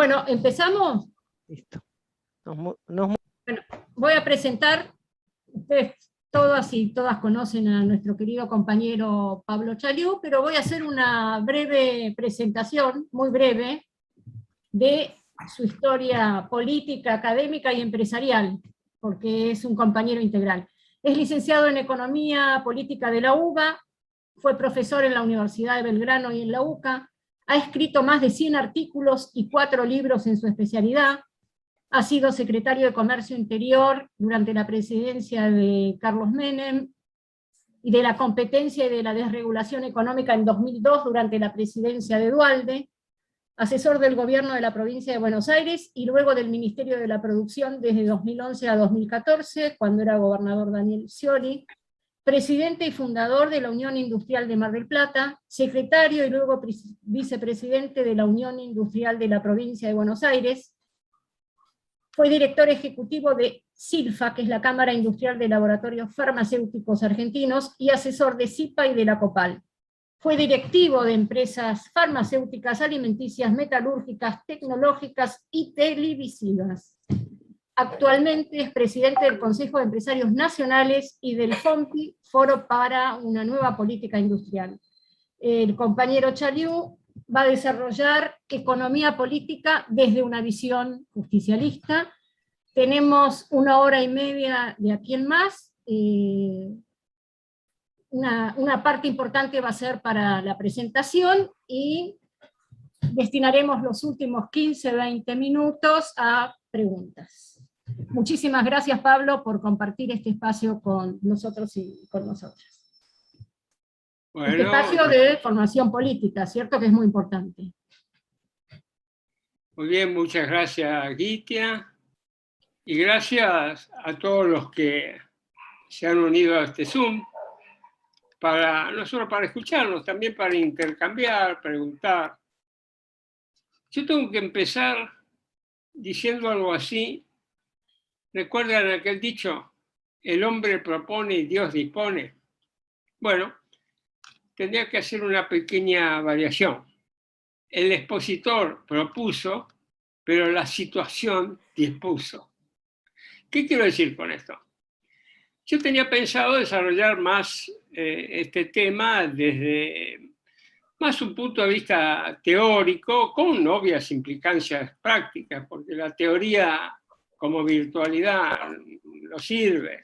Bueno, ¿empezamos? Listo. Bueno, voy a presentar, ustedes todas y todas conocen a nuestro querido compañero Pablo Chaliú, pero voy a hacer una breve presentación, muy breve, de su historia política, académica y empresarial, porque es un compañero integral. Es licenciado en Economía Política de la UBA, fue profesor en la Universidad de Belgrano y en la UCA, ha escrito más de 100 artículos y 4 libros en su especialidad, ha sido secretario de Comercio Interior durante la presidencia de Carlos Menem, y de la competencia y de la desregulación económica en 2002 durante la presidencia de Duhalde, asesor del gobierno de la provincia de Buenos Aires y luego del Ministerio de la Producción desde 2011 a 2014, cuando era gobernador Daniel Scioli, presidente y fundador de la Unión Industrial de Mar del Plata, secretario y luego vicepresidente de la Unión Industrial de la provincia de Buenos Aires, fue director ejecutivo de SILFA, que es la Cámara Industrial de Laboratorios Farmacéuticos Argentinos, y asesor de CIPA y de la COPAL. Fue directivo de empresas farmacéuticas, alimenticias, metalúrgicas, tecnológicas y televisivas. Actualmente es presidente del Consejo de Empresarios Nacionales y del FOMPI, Foro para una Nueva Política Industrial. El compañero Chaliú va a desarrollar economía política desde una visión justicialista. Tenemos 1 hora y media de aquí en más. Una parte importante va a ser para la presentación y destinaremos los últimos 15-20 minutos a preguntas. Muchísimas gracias, Pablo, por compartir este espacio con nosotros y con nosotras. Bueno, este espacio de formación política, ¿cierto? Que es muy importante. Muy bien, muchas gracias, Gitia, y gracias a todos los que se han unido a este Zoom, no solo para escucharnos, también para intercambiar, preguntar. Yo tengo que empezar diciendo algo así. ¿Recuerdan aquel dicho? El hombre propone y Dios dispone. Bueno, tendría que hacer una pequeña variación. El expositor propuso, pero la situación dispuso. ¿Qué quiero decir con esto? Yo tenía pensado desarrollar más este tema desde más un punto de vista teórico, con obvias implicancias prácticas, porque la teoría como virtualidad no sirve.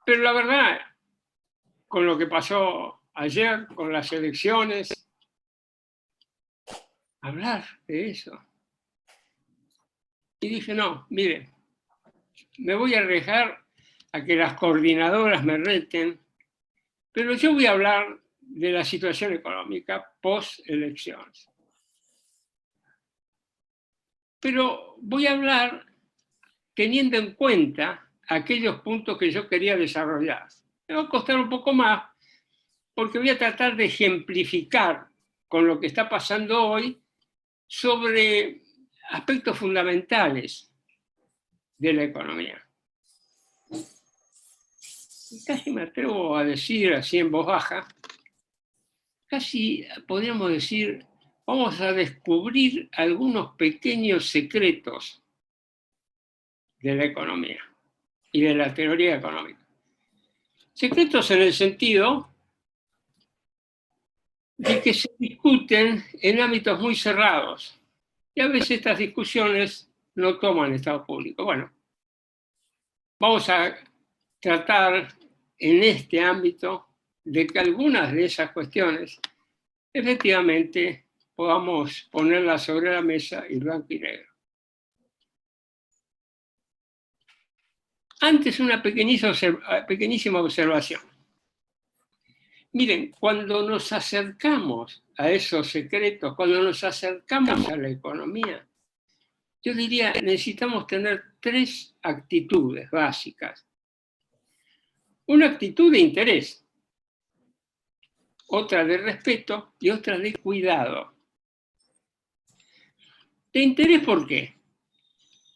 Pero la verdad, con lo que pasó ayer, con las elecciones, hablar de eso. Y dije, no, mire, me voy a arriesgar a que las coordinadoras me reten, pero yo voy a hablar de la situación económica post-elecciones. Pero voy a hablar teniendo en cuenta aquellos puntos que yo quería desarrollar. Me va a costar un poco más, porque voy a tratar de ejemplificar con lo que está pasando hoy sobre aspectos fundamentales de la economía. Casi me atrevo a decir así en voz baja, casi podríamos decir, vamos a descubrir algunos pequeños secretos de la economía y de la teoría económica. Secretos en el sentido de que se discuten en ámbitos muy cerrados y a veces estas discusiones no toman estado público. Bueno, vamos a tratar en este ámbito de que algunas de esas cuestiones efectivamente podamos ponerlas sobre la mesa y blanco y negro. Antes una pequeñísima observación. Miren, cuando nos acercamos a esos secretos, cuando nos acercamos a la economía, yo diría, necesitamos tener 3 actitudes básicas. Una actitud de interés, otra de respeto y otra de cuidado. ¿De interés por qué?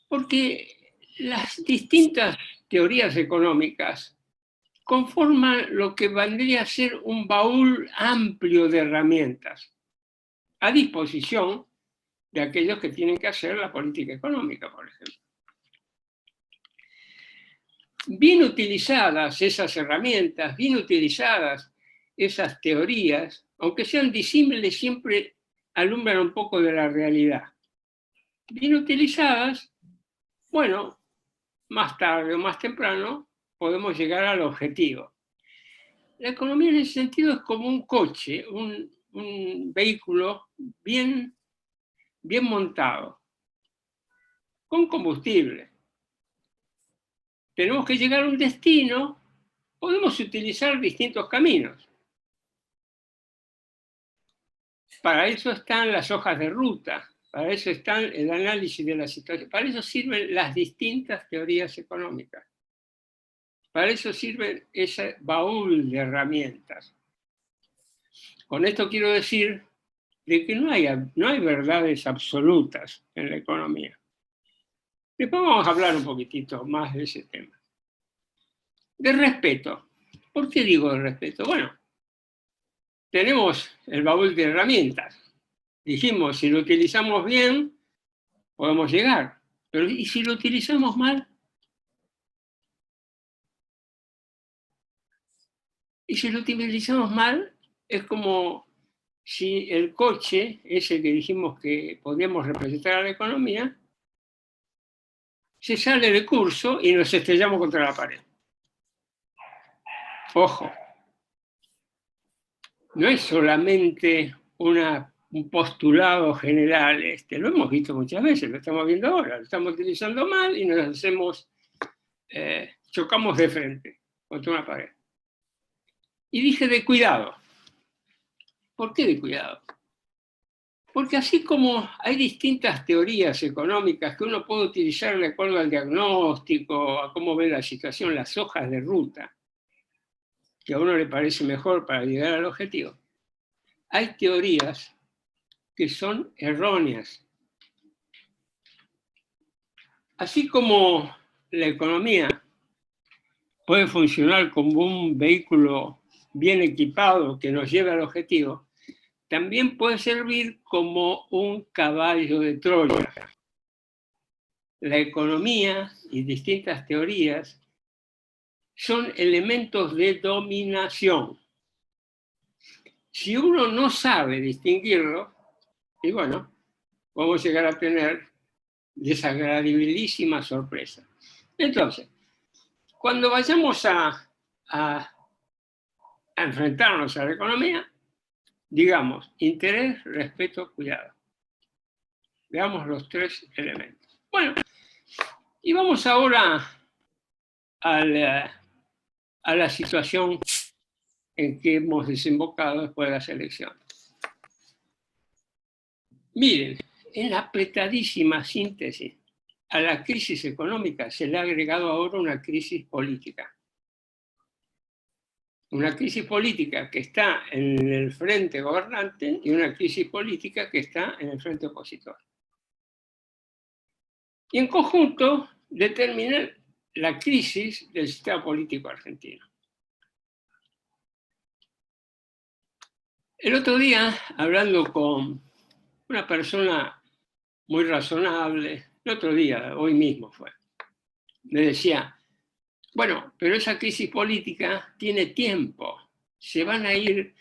Porque las distintas teorías económicas conforman lo que vendría a ser un baúl amplio de herramientas a disposición de aquellos que tienen que hacer la política económica, por ejemplo. Bien utilizadas esas herramientas, bien utilizadas esas teorías, aunque sean disímiles, siempre alumbran un poco de la realidad. Bien utilizadas, bueno, más tarde o más temprano podemos llegar al objetivo. La economía en ese sentido es como un coche, un vehículo bien montado, con combustible. Tenemos que llegar a un destino, podemos utilizar distintos caminos. Para eso están las hojas de ruta, para eso está el análisis de la situación, para eso sirven las distintas teorías económicas. Para eso sirve ese baúl de herramientas. Con esto quiero decir de que no hay verdades absolutas en la economía. Después vamos a hablar un poquitito más de ese tema. De respeto. ¿Por qué digo de respeto? Bueno, tenemos el baúl de herramientas. Dijimos, si lo utilizamos bien, podemos llegar. Pero ¿y si lo utilizamos mal? Y si lo utilizamos mal, es como si el coche, ese que dijimos que podíamos representar a la economía, se sale de curso y nos estrellamos contra la pared. Ojo, no es solamente un postulado general, lo hemos visto muchas veces, lo estamos viendo ahora, lo estamos utilizando mal y nos hacemos, chocamos de frente contra una pared. Y dije de cuidado. ¿Por qué de cuidado? Porque así como hay distintas teorías económicas que uno puede utilizar de acuerdo al diagnóstico, a cómo ve la situación, las hojas de ruta, que a uno le parece mejor para llegar al objetivo, hay teorías que son erróneas. Así como la economía puede funcionar como un vehículo bien equipado que nos lleve al objetivo, también puede servir como un caballo de Troya. La economía y distintas teorías son elementos de dominación. Si uno no sabe distinguirlo, y bueno, vamos a llegar a tener desagradabilísimas sorpresas. Entonces, cuando vayamos a enfrentarnos a la economía, digamos, interés, respeto, cuidado. Veamos los tres elementos. Bueno, y vamos ahora a la situación en que hemos desembocado después de las elecciones. Miren, en la apretadísima síntesis, a la crisis económica se le ha agregado ahora una crisis política. Una crisis política que está en el frente gobernante y una crisis política que está en el frente opositor. Y en conjunto determinan la crisis del sistema político argentino. El otro día, hablando con una persona muy razonable, el otro día, hoy mismo fue, me decía, bueno, pero esa crisis política tiene tiempo, se van a ir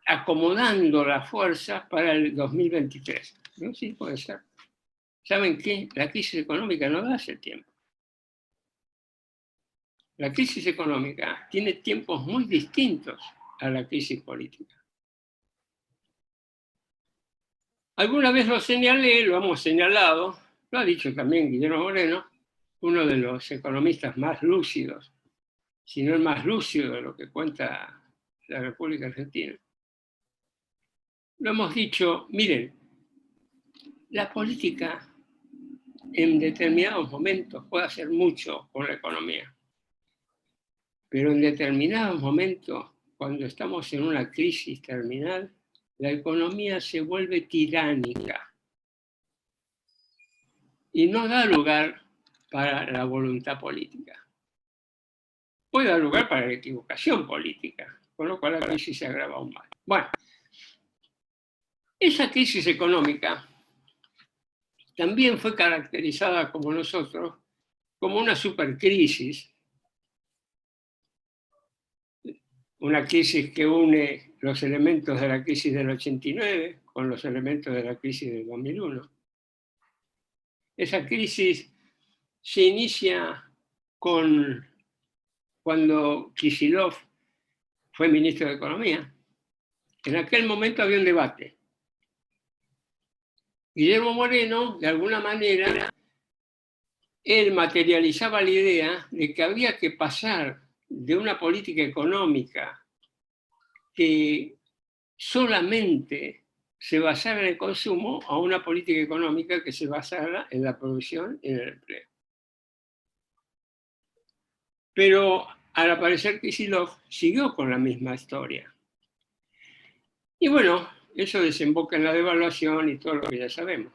acomodando las fuerzas para el 2023. ¿No? Sí, puede ser. ¿Saben qué? La crisis económica no da ese tiempo. La crisis económica tiene tiempos muy distintos a la crisis política. Alguna vez lo señalé, lo hemos señalado, lo ha dicho también Guillermo Moreno, uno de los economistas más lúcidos, si no el más lúcido de lo que cuenta la República Argentina. Lo hemos dicho, miren, la política en determinados momentos puede hacer mucho por la economía, pero en determinados momentos, cuando estamos en una crisis terminal, la economía se vuelve tiránica y no da lugar para la voluntad política. Puede dar lugar para la equivocación política, con lo cual la crisis se agrava aún más. Bueno, esa crisis económica también fue caracterizada como nosotros, como una supercrisis, una crisis que une los elementos de la crisis del 89 con los elementos de la crisis del 2001. Esa crisis se inicia cuando Kicillof fue ministro de Economía. En aquel momento había un debate. Guillermo Moreno, de alguna manera, él materializaba la idea de que había que pasar de una política económica que solamente se basara en el consumo a una política económica que se basara en la producción y en el empleo. Pero al aparecer Kicillof siguió con la misma historia. Y bueno, eso desemboca en la devaluación y todo lo que ya sabemos.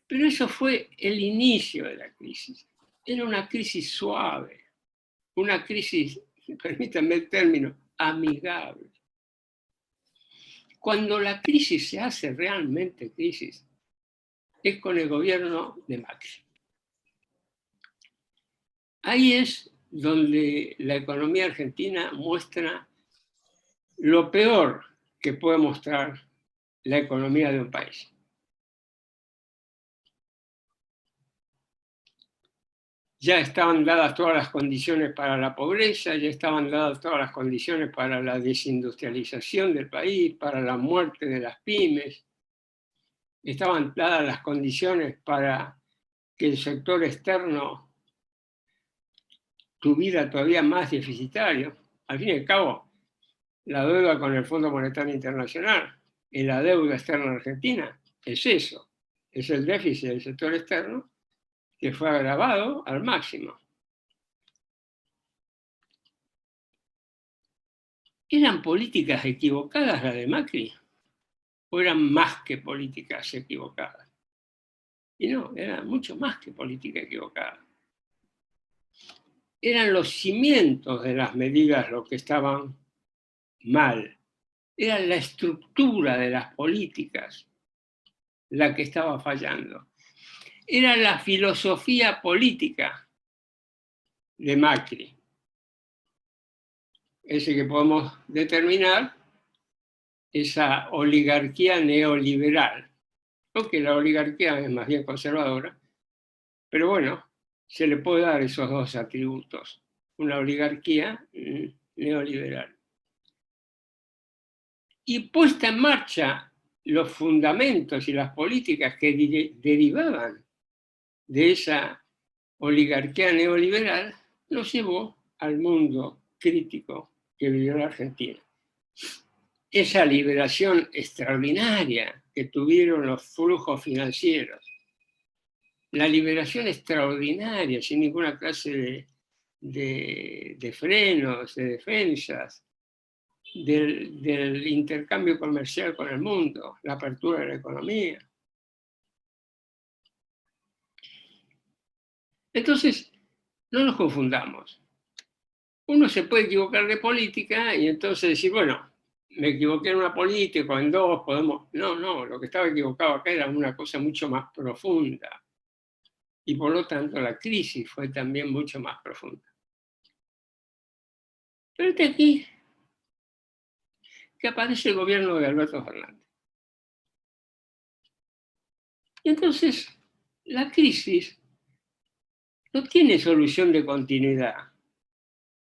Pero eso fue el inicio de la crisis. Era una crisis suave, una crisis, permítanme el término, amigable. Cuando la crisis se hace realmente crisis, es con el gobierno de Macri. Ahí es donde la economía argentina muestra lo peor que puede mostrar la economía de un país. Ya estaban dadas todas las condiciones para la pobreza, ya estaban dadas todas las condiciones para la desindustrialización del país, para la muerte de las pymes, estaban dadas las condiciones para que el sector externo tuviera todavía más deficitario. Al fin y al cabo, la deuda con el Fondo Monetario Internacional y la deuda externa argentina es eso, es el déficit del sector externo que fue agravado al máximo. ¿Eran políticas equivocadas las de Macri? ¿O eran más que políticas equivocadas? Y no, eran mucho más que política equivocada. Eran los cimientos de las medidas los que estaban mal. Era la estructura de las políticas la que estaba fallando. Era la filosofía política de Macri. Ese que podemos determinar, esa oligarquía neoliberal. Aunque la oligarquía es más bien conservadora, pero bueno, se le puede dar esos dos atributos. Una oligarquía neoliberal. Y puesta en marcha los fundamentos y las políticas que derivaban de esa oligarquía neoliberal, nos llevó al mundo crítico que vivió la Argentina. Esa liberación extraordinaria que tuvieron los flujos financieros, la liberación extraordinaria, sin ninguna clase de frenos, de defensas, del intercambio comercial con el mundo, la apertura de la economía. Entonces, no nos confundamos. Uno se puede equivocar de política y entonces decir, bueno, me equivoqué en una política o en dos, podemos... No, lo que estaba equivocado acá era una cosa mucho más profunda. Y por lo tanto la crisis fue también mucho más profunda. Pero este aquí, que aparece el gobierno de Alberto Fernández. Y entonces, la crisis no tiene solución de continuidad.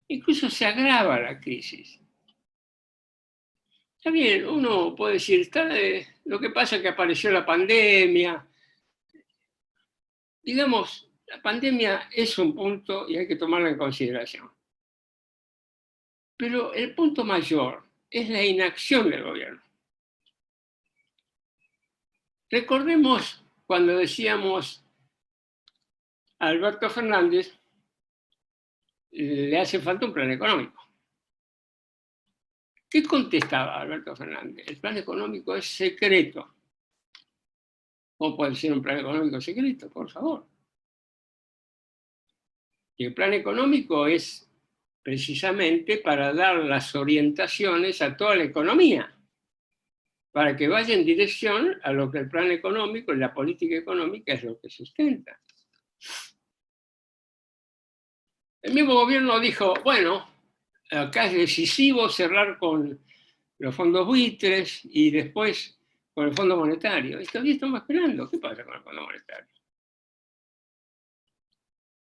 Incluso se agrava la crisis. Está bien, uno puede decir, lo que pasa es que apareció la pandemia. Digamos, la pandemia es un punto y hay que tomarla en consideración. Pero el punto mayor es la inacción del gobierno. Recordemos cuando decíamos a Alberto Fernández, le hace falta un plan económico. ¿Qué contestaba Alberto Fernández? El plan económico es secreto. ¿Cómo puede ser un plan económico secreto? Por favor. Y el plan económico es precisamente para dar las orientaciones a toda la economía. para que vaya en dirección a lo que el plan económico y la política económica es lo que sustenta. El mismo gobierno dijo, bueno, acá es decisivo cerrar con los fondos buitres y después con el Fondo Monetario. Y todavía estamos esperando. ¿Qué pasa con el Fondo Monetario?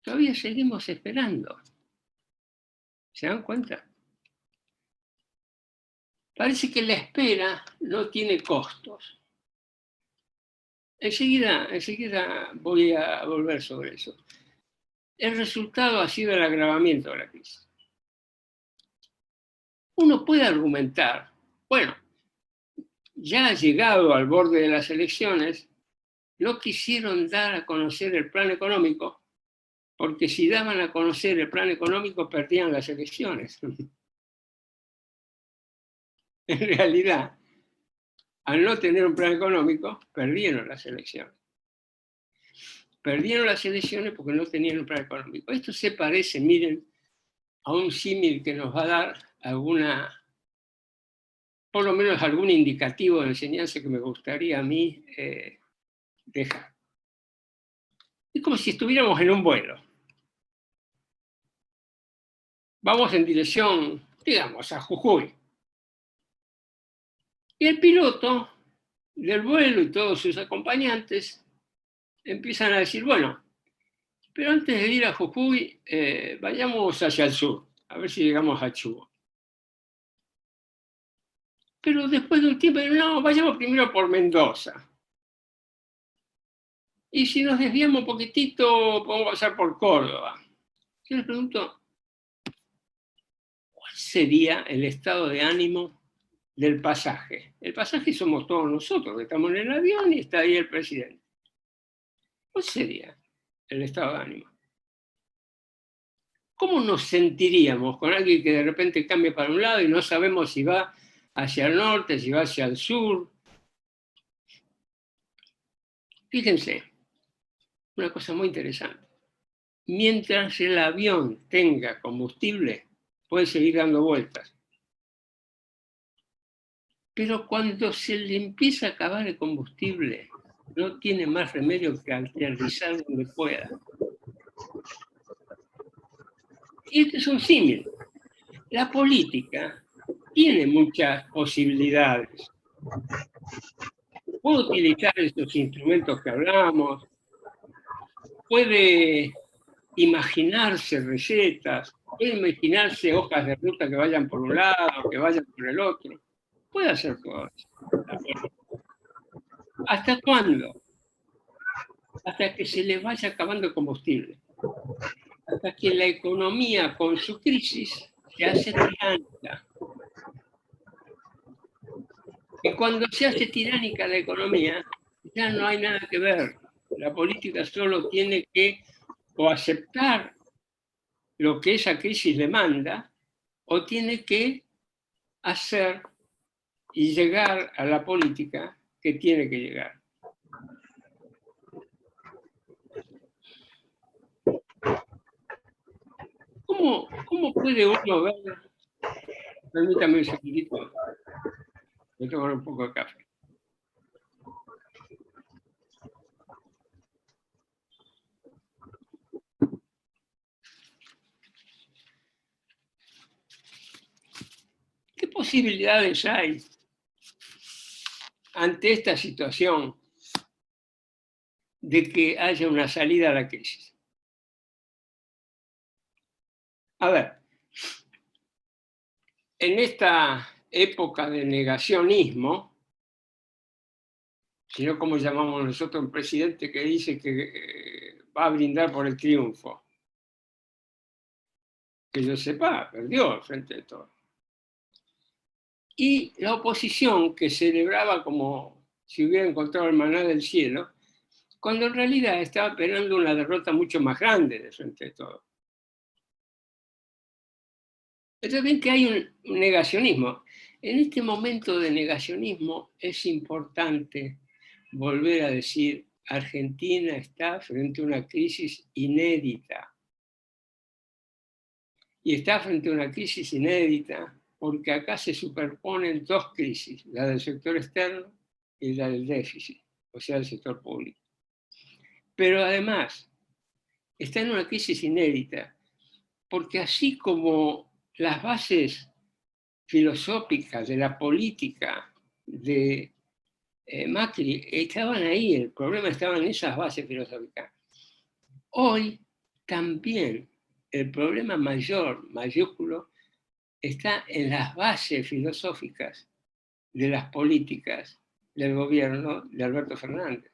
Todavía seguimos esperando. ¿Se dan cuenta? Parece que la espera no tiene costos. Enseguida voy a volver sobre eso. El resultado ha sido el agravamiento de la crisis. Uno puede argumentar, bueno, ya llegado al borde de las elecciones, no quisieron dar a conocer el plan económico, porque si daban a conocer el plan económico perdían las elecciones. En realidad, al no tener un plan económico, perdieron las elecciones. Perdieron las elecciones porque no tenían un plan económico. Esto se parece, miren, a un símil que nos va a dar por lo menos algún indicativo de enseñanza que me gustaría a mí dejar. Es como si estuviéramos en un vuelo. Vamos en dirección, digamos, a Jujuy. Y el piloto del vuelo y todos sus acompañantes empiezan a decir, bueno, pero antes de ir a Jujuy, vayamos hacia el sur, a ver si llegamos a Chubut. Pero después de un tiempo, no, vayamos primero por Mendoza. Y si nos desviamos un poquitito, podemos pasar por Córdoba. Yo les pregunto, ¿cuál sería el estado de ánimo del pasaje? El pasaje somos todos nosotros, que estamos en el avión y está ahí el presidente. ¿Cuál sería el estado de ánimo? ¿Cómo nos sentiríamos con alguien que de repente cambia para un lado y no sabemos si va hacia el norte, si va hacia el sur? Fíjense, una cosa muy interesante. Mientras el avión tenga combustible, puede seguir dando vueltas. Pero cuando se le empieza a acabar el combustible, no tiene más remedio que aterrizar donde pueda. Y este es un símil. La política tiene muchas posibilidades. Puede utilizar estos instrumentos que hablamos, puede imaginarse recetas, puede imaginarse hojas de ruta que vayan por un lado, que vayan por el otro. Puede hacer todo eso. ¿Hasta cuándo? Hasta que se le vaya acabando el combustible. Hasta que la economía con su crisis se hace tiránica. Y cuando se hace tiránica la economía, ya no hay nada que ver. La política solo tiene que o aceptar lo que esa crisis demanda, o tiene que hacer y llegar a la política que tiene que llegar. ¿Cómo puede uno ver? Permítame un segundito, voy a tomar un poco de café. ¿Qué posibilidades hay ante esta situación de que haya una salida a la crisis? A ver, en esta época de negacionismo, sino como llamamos nosotros un presidente que dice que va a brindar por el triunfo, que yo sepa, perdió frente a todo. Y la oposición, que celebraba como si hubiera encontrado el maná del cielo, cuando en realidad estaba esperando una derrota mucho más grande de frente a todo. Entonces ven que hay un negacionismo. En este momento de negacionismo es importante volver a decir, Argentina está frente a una crisis inédita. Y está frente a una crisis inédita porque acá se superponen dos crisis, la del sector externo y la del déficit, o sea, el sector público. Pero además, está en una crisis inédita, porque así como las bases filosóficas de la política de Macri estaban ahí, el problema estaba en esas bases filosóficas. Hoy también el problema mayor, mayúsculo, está en las bases filosóficas de las políticas del gobierno de Alberto Fernández.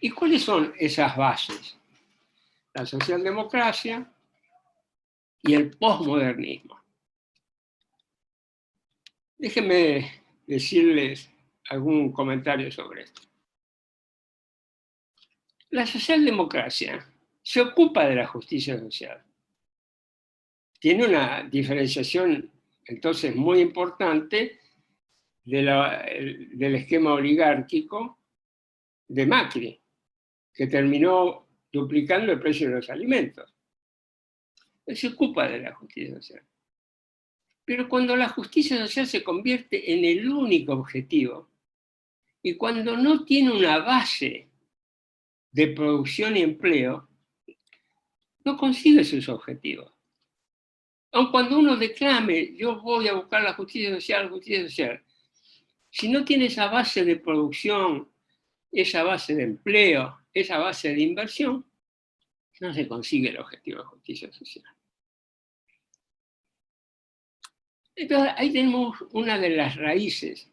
¿Y cuáles son esas bases? La socialdemocracia y el posmodernismo. Déjenme decirles algún comentario sobre esto. La socialdemocracia se ocupa de la justicia social. Tiene una diferenciación entonces muy importante del esquema oligárquico de Macri, que terminó duplicando el precio de los alimentos. Él se ocupa de la justicia social. Pero cuando la justicia social se convierte en el único objetivo, y cuando no tiene una base de producción y empleo, no consigue sus objetivos. Aun cuando uno declame, yo voy a buscar la justicia social, si no tiene esa base de producción, esa base de empleo, esa base de inversión, no se consigue el objetivo de justicia social. Entonces, ahí tenemos una de las raíces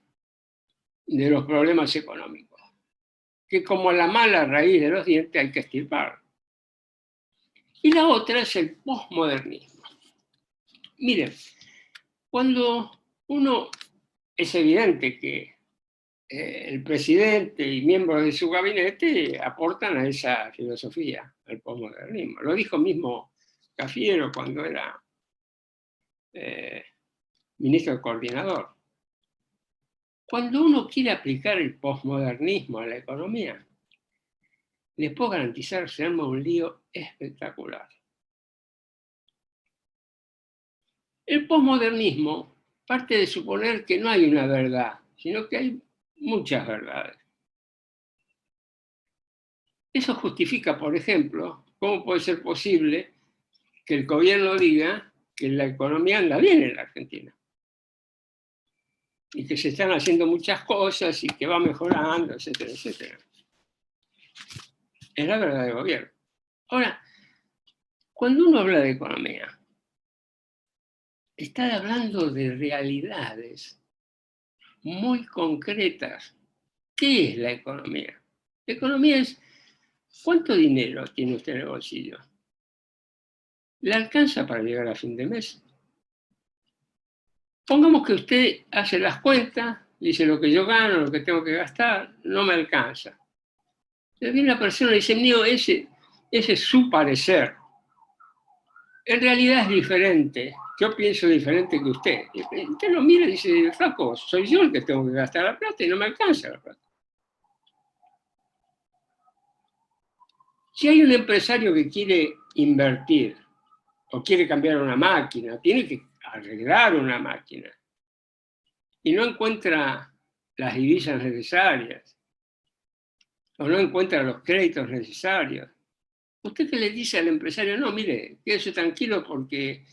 de los problemas económicos, que como la mala raíz de los dientes hay que extirpar. Y la otra es el posmodernismo. Miren, cuando uno, es evidente que el presidente y miembros de su gabinete aportan a esa filosofía, al posmodernismo. Lo dijo mismo Cafiero cuando era ministro coordinador. Cuando uno quiere aplicar el posmodernismo a la economía, les puedo garantizar que se arma un lío espectacular. El posmodernismo parte de suponer que no hay una verdad, sino que hay muchas verdades. Eso justifica, por ejemplo, cómo puede ser posible que el gobierno diga que la economía anda bien en la Argentina y que se están haciendo muchas cosas y que va mejorando, etcétera, etcétera. Es la verdad del gobierno. Ahora, cuando uno habla de economía, está hablando de realidades muy concretas. ¿Qué es la economía? La economía es ¿cuánto dinero tiene usted en el bolsillo? ¿Le alcanza para llegar a fin de mes? Pongamos que usted hace las cuentas, dice lo que yo gano, lo que tengo que gastar, no me alcanza. Pero viene una persona y dice, mío, ese es su parecer. En realidad es diferente. Yo pienso diferente que usted. Y usted lo mira y dice, flaco, soy yo el que tengo que gastar la plata y no me alcanza la plata. Si hay un empresario que quiere invertir o quiere cambiar una máquina, tiene que arreglar una máquina y no encuentra las divisas necesarias o no encuentra los créditos necesarios, ¿usted qué le dice al empresario? No, mire, quédese tranquilo porque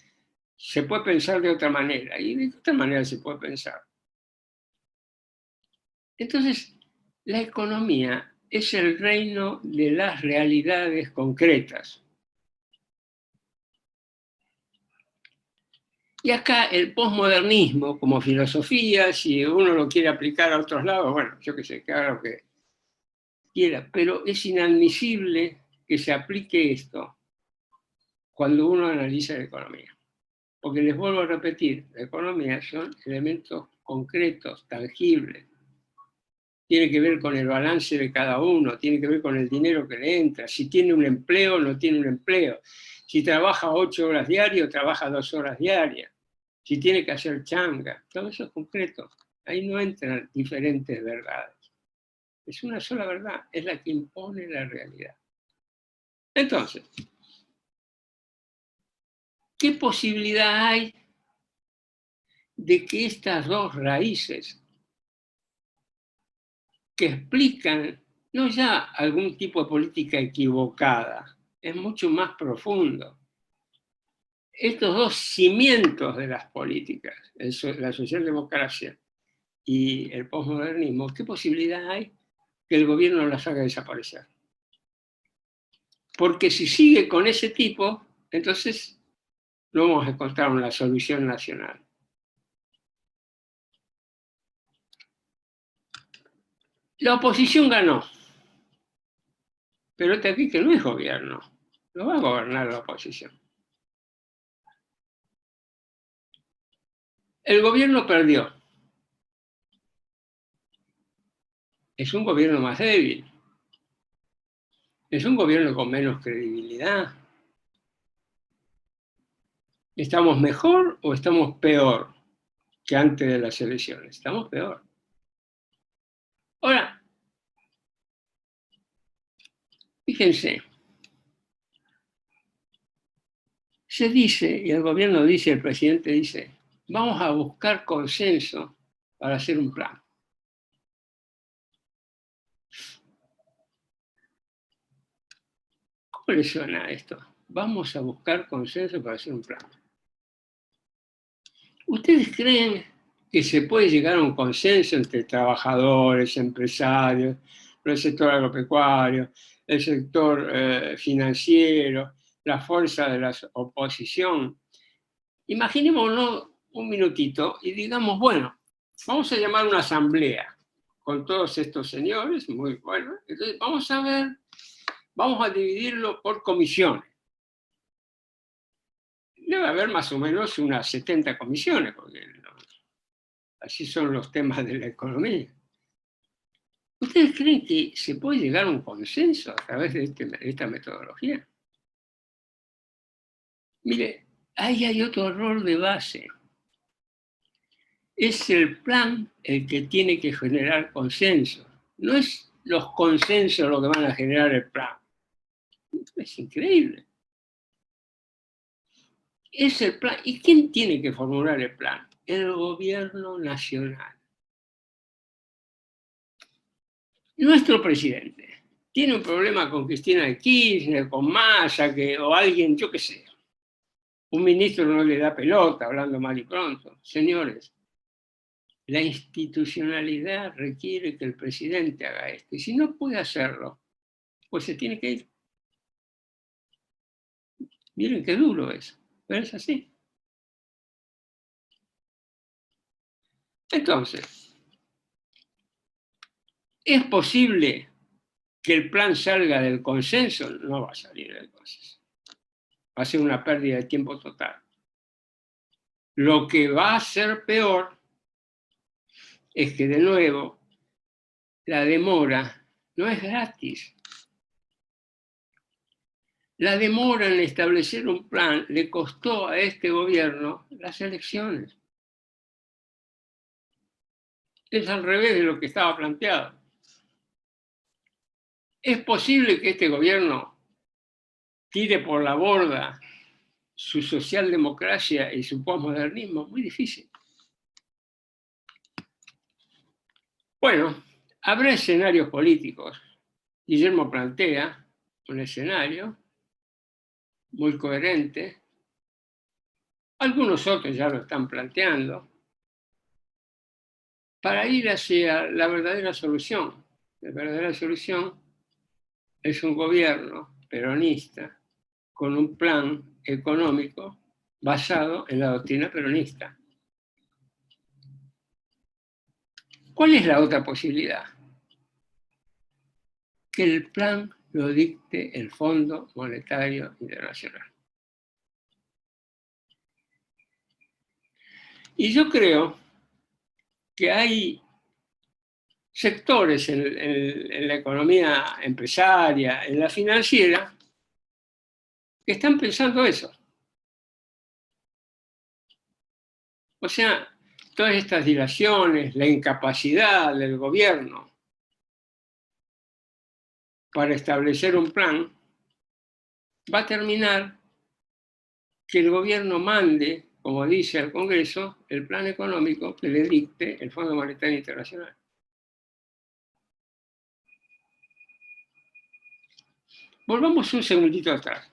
se puede pensar de otra manera. ¿Y de qué otra manera se puede pensar? Entonces, la economía es el reino de las realidades concretas. Y acá el posmodernismo, como filosofía, si uno lo quiere aplicar a otros lados, bueno, yo qué sé, que haga lo que quiera, pero es inadmisible que se aplique esto cuando uno analiza la economía. Porque les vuelvo a repetir, la economía son elementos concretos, tangibles. Tiene que ver con el balance de cada uno, tiene que ver con el dinero que le entra, si tiene un empleo o no tiene un empleo, si trabaja 8 horas diarias o trabaja 2 horas diarias, si tiene que hacer changa, todo eso es concreto. Ahí no entran diferentes verdades. Es una sola verdad, es la que impone la realidad. Entonces, ¿qué posibilidad hay de que estas dos raíces que explican no ya algún tipo de política equivocada, es mucho más profundo? Estos dos cimientos de las políticas, la socialdemocracia y el posmodernismo, ¿qué posibilidad hay que el gobierno las haga desaparecer? Porque si sigue con ese tipo, entonces no vamos a encontrar una solución nacional. La oposición ganó, pero este aquí que no es gobierno, no va a gobernar la oposición. El gobierno perdió. Es un gobierno más débil. Es un gobierno con menos credibilidad. ¿Estamos mejor o estamos peor que antes de las elecciones? Estamos peor. Ahora, fíjense, se dice, y el gobierno dice, el presidente dice, vamos a buscar consenso para hacer un plan. ¿Cómo le suena esto? Vamos a buscar consenso para hacer un plan. ¿Ustedes creen que se puede llegar a un consenso entre trabajadores, empresarios, el sector agropecuario, el sector financiero, la fuerza de la oposición? Imaginémonos un minutito y digamos, bueno, vamos a llamar una asamblea con todos estos señores, muy bueno, entonces vamos a ver, vamos a dividirlo por comisiones. Debe haber más o menos unas 70 comisiones, porque así son los temas de la economía. ¿Ustedes creen que se puede llegar a un consenso a través de esta metodología? Mire, ahí hay otro error de base. Es el plan el que tiene que generar consenso. No es los consensos lo que van a generar el plan. Es increíble. Es el plan. ¿Y quién tiene que formular el plan? El gobierno nacional. Nuestro presidente tiene un problema con Cristina de Kirchner, con Massa, o alguien, yo qué sé. Un ministro no le da pelota, hablando mal y pronto. Señores, la institucionalidad requiere que el presidente haga esto. Y si no puede hacerlo, pues se tiene que ir. Miren qué duro es, pero es así. Entonces, ¿es posible que el plan salga del consenso? No va a salir del consenso. Va a ser una pérdida de tiempo total. Lo que va a ser peor es que, de nuevo, la demora no es gratis. La demora en establecer un plan le costó a este gobierno las elecciones. Es al revés de lo que estaba planteado. ¿Es posible que este gobierno tire por la borda su socialdemocracia y su posmodernismo? Muy difícil. Bueno, habrá escenarios políticos. Guillermo plantea un escenario muy coherente. Algunos otros ya lo están planteando, para ir hacia la verdadera solución. La verdadera solución es un gobierno peronista con un plan económico basado en la doctrina peronista. ¿Cuál es la otra posibilidad? Que el plan lo dicte el Fondo Monetario Internacional. Y yo creo que hay sectores en la economía empresaria, en la financiera, que están pensando eso. O sea, todas estas dilaciones, la incapacidad del gobierno para establecer un plan, va a terminar que el gobierno mande, como dice al Congreso, el plan económico que le dicte el Fondo Monetario Internacional. Volvamos un segundito atrás.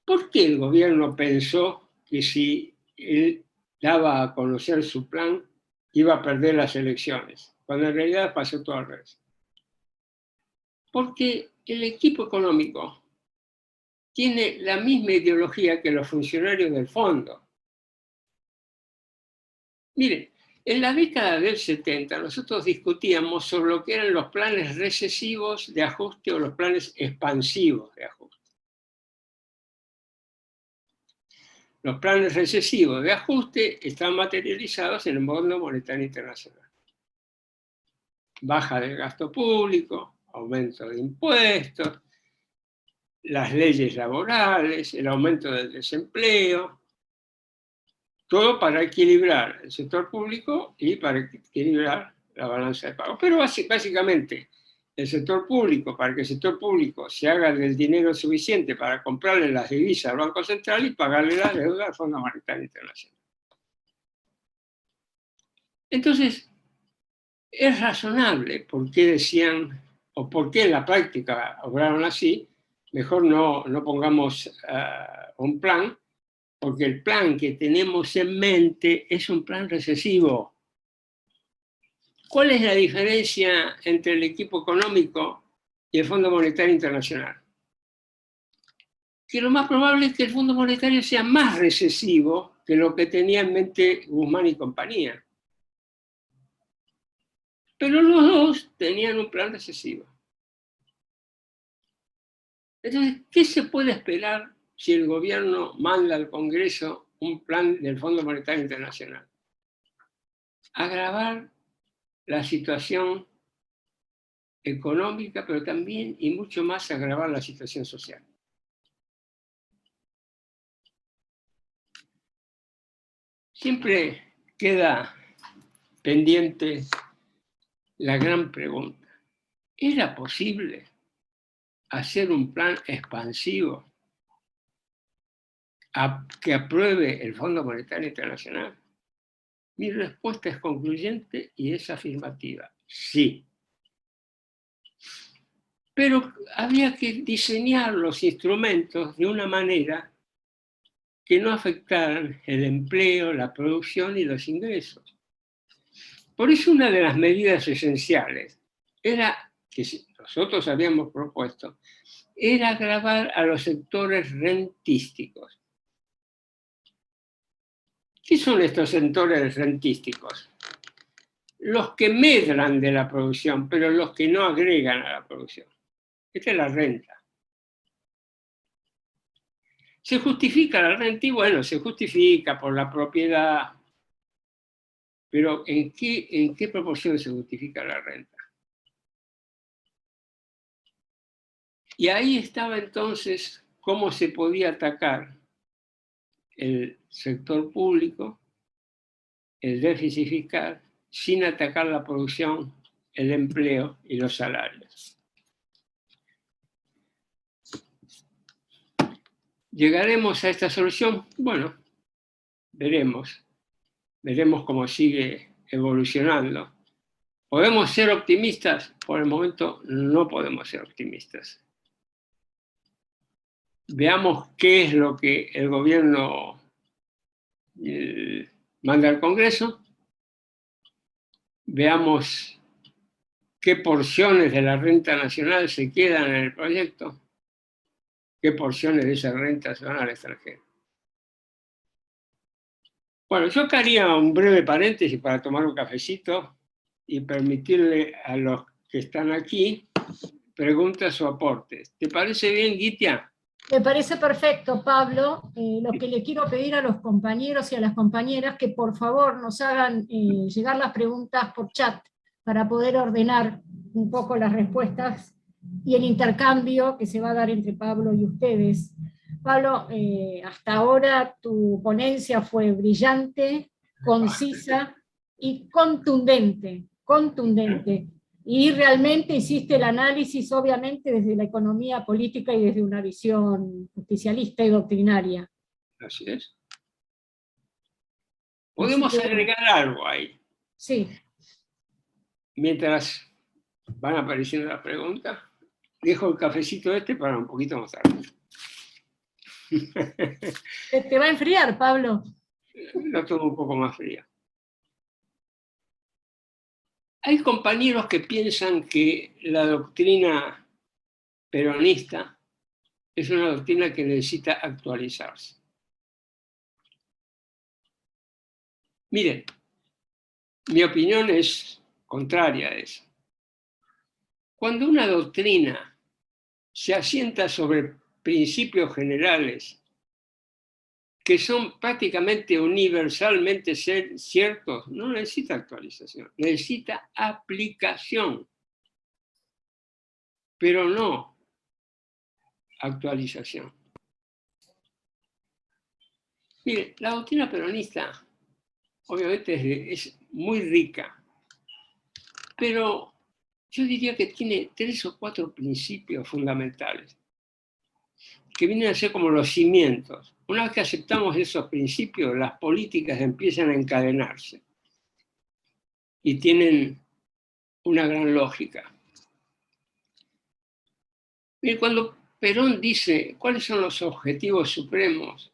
¿Por qué el gobierno pensó que si él daba a conocer su plan, iba a perder las elecciones? Cuando en realidad pasó todo al revés. Porque el equipo económico tiene la misma ideología que los funcionarios del fondo. Miren, en la década del 70 nosotros discutíamos sobre lo que eran los planes recesivos de ajuste o los planes expansivos de ajuste. Los planes recesivos de ajuste están materializados en el Fondo Monetario Internacional. Baja del gasto público, aumento de impuestos, las leyes laborales, el aumento del desempleo, todo para equilibrar el sector público y para equilibrar la balanza de pagos. Pero básicamente, el sector público, para que el sector público se haga del dinero suficiente para comprarle las divisas al Banco Central y pagarle la deuda al Fondo Monetario Internacional. Entonces, es razonable por qué decían, o por qué en la práctica obraron así, mejor no pongamos un plan, porque el plan que tenemos en mente es un plan recesivo. ¿Cuál es la diferencia entre el equipo económico y el Fondo Monetario Internacional? Que lo más probable es que el Fondo Monetario sea más recesivo que lo que tenía en mente Guzmán y compañía. Pero los dos tenían un plan recesivo. Entonces, ¿qué se puede esperar si el gobierno manda al Congreso un plan del Fondo Monetario Internacional? Agravar la situación económica, pero también y mucho más agravar la situación social. Siempre queda pendiente la gran pregunta: ¿era posible hacer un plan expansivo que apruebe el Fondo Monetario Internacional? Mi respuesta es concluyente y es afirmativa: sí. Pero había que diseñar los instrumentos de una manera que no afectaran el empleo, la producción y los ingresos. Por eso una de las medidas esenciales era, que nosotros habíamos propuesto, era gravar a los sectores rentísticos. ¿Qué son estos sectores rentísticos? Los que medran de la producción, pero los que no agregan a la producción. Esta es la renta. ¿Se justifica la renta? Y bueno, se justifica por la propiedad. Pero ¿en qué proporción se justifica la renta? Y ahí estaba entonces cómo se podía atacar el sector público, el déficit fiscal, sin atacar la producción, el empleo y los salarios. ¿Llegaremos a esta solución? Bueno, veremos cómo sigue evolucionando. ¿Podemos ser optimistas? Por el momento no podemos ser optimistas. Veamos qué es lo que el gobierno manda al Congreso. Veamos qué porciones de la renta nacional se quedan en el proyecto, qué porciones de esa renta se van al extranjero. Bueno, yo haría un breve paréntesis para tomar un cafecito y permitirle a los que están aquí preguntas o aportes. ¿Te parece bien, Gitia? Me parece perfecto, Pablo. Lo que le quiero pedir a los compañeros y a las compañeras que por favor nos hagan llegar las preguntas por chat para poder ordenar un poco las respuestas y el intercambio que se va a dar entre Pablo y ustedes. Pablo, hasta ahora tu ponencia fue brillante, concisa y contundente. Y realmente hiciste el análisis, obviamente, desde la economía política y desde una visión justicialista y doctrinaria. Así es. Podemos agregar algo ahí. Sí. Mientras van apareciendo las preguntas, dejo el cafecito para un poquito más tarde. Te va a enfriar, Pablo. Lo tomo un poco más fría. Hay compañeros que piensan que la doctrina peronista es una doctrina que necesita actualizarse. Miren, mi opinión es contraria a eso. Cuando una doctrina se asienta sobre principios generales que son prácticamente universalmente ciertos, no necesita actualización, necesita aplicación, pero no actualización. Mire, la doctrina peronista obviamente es muy rica, pero yo diría que tiene 3 o 4 principios fundamentales que vienen a ser como los cimientos. Una vez que aceptamos esos principios, las políticas empiezan a encadenarse y tienen una gran lógica. Mire, cuando Perón dice cuáles son los objetivos supremos,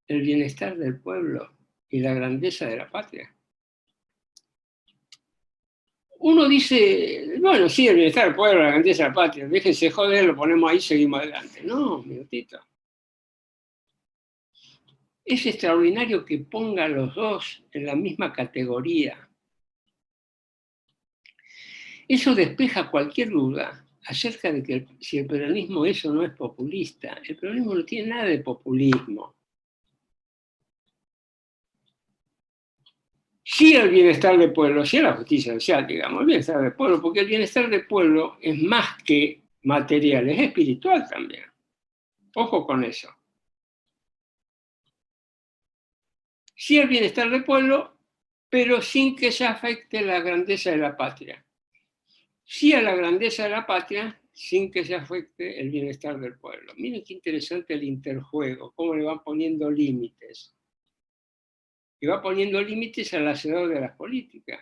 el bienestar del pueblo y la grandeza de la patria, uno dice, bueno, sí, el bienestar del pueblo, la grandeza de la patria, déjense joder, lo ponemos ahí y seguimos adelante. No, minutito. Es extraordinario que ponga a los dos en la misma categoría. Eso despeja cualquier duda acerca de que si el peronismo es o no es populista. El peronismo no tiene nada de populismo. Sí el bienestar del pueblo, sí la justicia social, digamos, el bienestar del pueblo, porque el bienestar del pueblo es más que material, es espiritual también. Ojo con eso. Sí el bienestar del pueblo, pero sin que se afecte la grandeza de la patria. Sí a la grandeza de la patria, sin que se afecte el bienestar del pueblo. Miren qué interesante el interjuego, cómo le van poniendo límites. Y va poniendo límites al hacedor de las políticas,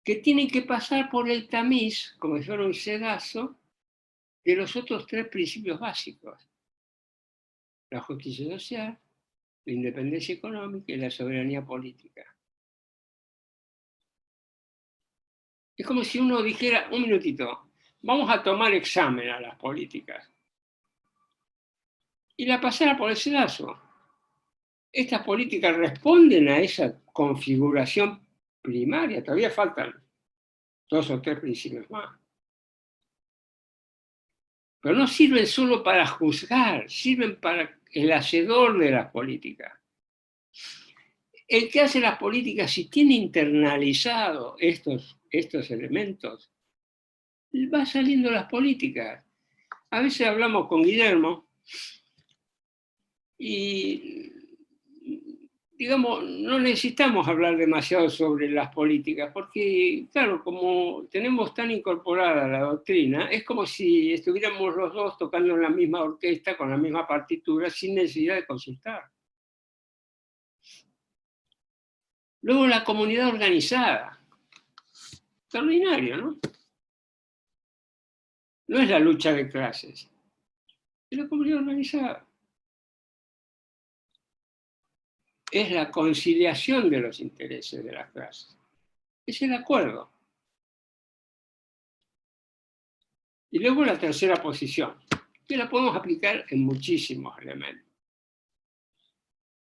que tienen que pasar por el tamiz, como si fuera un sedazo, de los otros 3 principios básicos: la justicia social, la independencia económica y la soberanía política. Es como si uno dijera, un minutito, vamos a tomar examen a las políticas, y la pasara por el sedazo. Estas políticas responden a esa configuración primaria, todavía faltan 2 o 3 principios más. Pero no sirven solo para juzgar, sirven para el hacedor de las políticas. El que hace las políticas, si tiene internalizado estos elementos, va saliendo las políticas. A veces hablamos con Guillermo y, digamos, no necesitamos hablar demasiado sobre las políticas, porque, claro, como tenemos tan incorporada la doctrina, es como si estuviéramos los dos tocando en la misma orquesta, con la misma partitura, sin necesidad de consultar. Luego la comunidad organizada. Extraordinario, ¿no? No es la lucha de clases, es la comunidad organizada. Es la conciliación de los intereses de las clases. Es el acuerdo. Y luego la tercera posición, que la podemos aplicar en muchísimos elementos.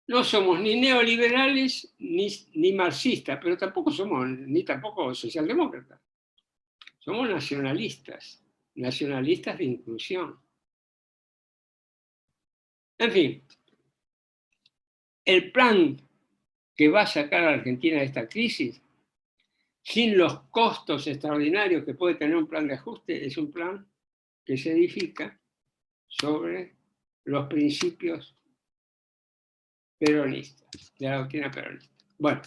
No somos ni neoliberales ni marxistas, pero tampoco somos ni tampoco socialdemócratas. Somos nacionalistas, nacionalistas de inclusión. En fin, el plan que va a sacar a la Argentina de esta crisis, sin los costos extraordinarios que puede tener un plan de ajuste, es un plan que se edifica sobre los principios peronistas, de la doctrina peronista. Bueno.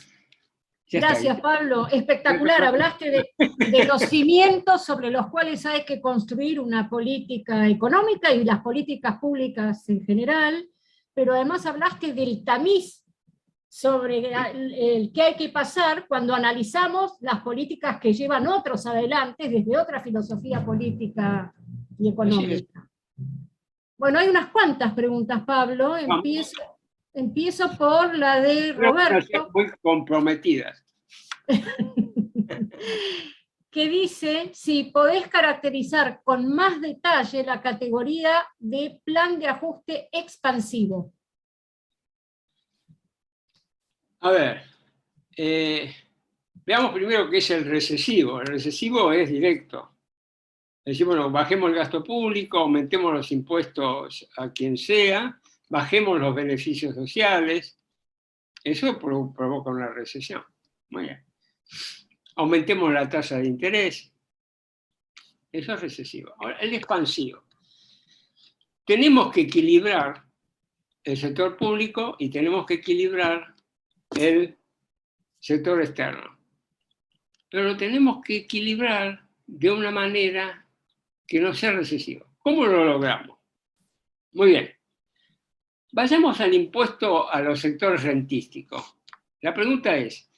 Gracias, Pablo. Espectacular. Hablaste de los cimientos sobre los cuales hay que construir una política económica y las políticas públicas en general. pero además hablaste del tamiz sobre el que hay que pasar cuando analizamos las políticas que llevan otros adelante desde otra filosofía política y económica. Bueno, hay unas cuantas preguntas, Pablo. Empiezo por la de Roberto. Muy comprometidas. Que dice si podés caracterizar con más detalle la categoría de plan de ajuste expansivo. A ver, veamos primero qué es el recesivo. El recesivo es directo. Decimos, bueno, bajemos el gasto público, aumentemos los impuestos a quien sea, bajemos los beneficios sociales. Eso provoca una recesión. Muy bien. Aumentemos la tasa de interés. Eso es recesivo. Ahora, el expansivo. Tenemos que equilibrar el sector público y tenemos que equilibrar el sector externo. Pero lo tenemos que equilibrar de una manera que no sea recesivo. ¿Cómo lo logramos? Muy bien. Vayamos al impuesto a los sectores rentísticos. La pregunta es,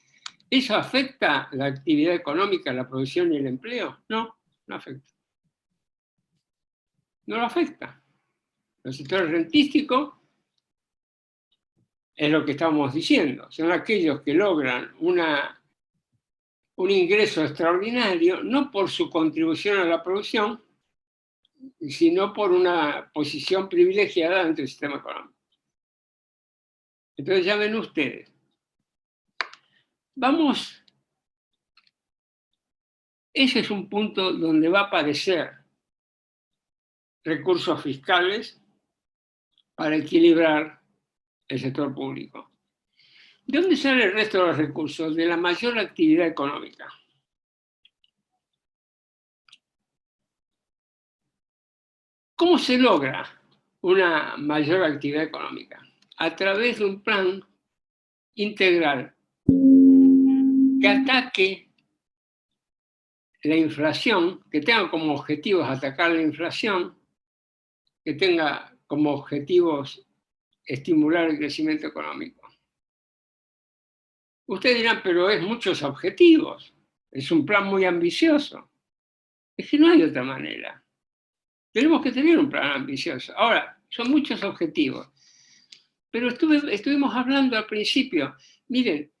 ¿eso afecta la actividad económica, la producción y el empleo? No, no afecta. No lo afecta. Los sectores rentísticos es lo que estamos diciendo. Son aquellos que logran un ingreso extraordinario, no por su contribución a la producción, sino por una posición privilegiada dentro del sistema económico. Entonces ya ven ustedes. Vamos, ese es un punto donde va a aparecer recursos fiscales para equilibrar el sector público. ¿De dónde sale el resto de los recursos? De la mayor actividad económica. ¿Cómo se logra una mayor actividad económica? A través de un plan integral que ataque la inflación, que tenga como objetivos atacar la inflación, que tenga como objetivos estimular el crecimiento económico. Ustedes dirán, pero es muchos objetivos, es un plan muy ambicioso. Es que no hay otra manera. Tenemos que tener un plan ambicioso. Ahora, son muchos objetivos. Pero estuvimos hablando al principio, miren,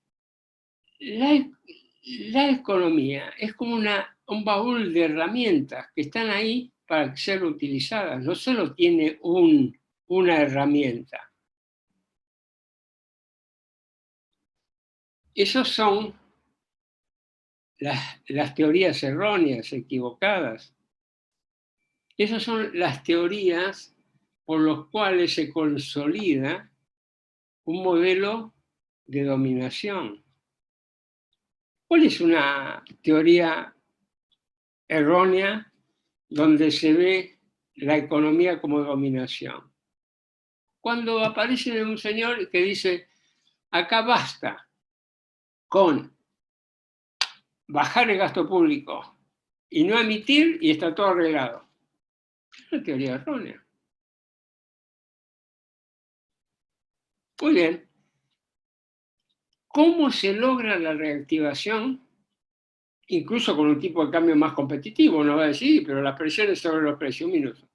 la economía es como un baúl de herramientas que están ahí para ser utilizadas. No solo tiene una herramienta. Esas son las teorías erróneas, equivocadas. Esas son las teorías por las cuales se consolida un modelo de dominación. ¿Cuál es una teoría errónea donde se ve la economía como dominación? Cuando aparece un señor que dice, acá basta con bajar el gasto público y no emitir y está todo arreglado. Es una teoría errónea. Muy bien. ¿Cómo se logra la reactivación? Incluso con un tipo de cambio más competitivo, uno va a decir, pero las presiones sobre los precios, un minuto.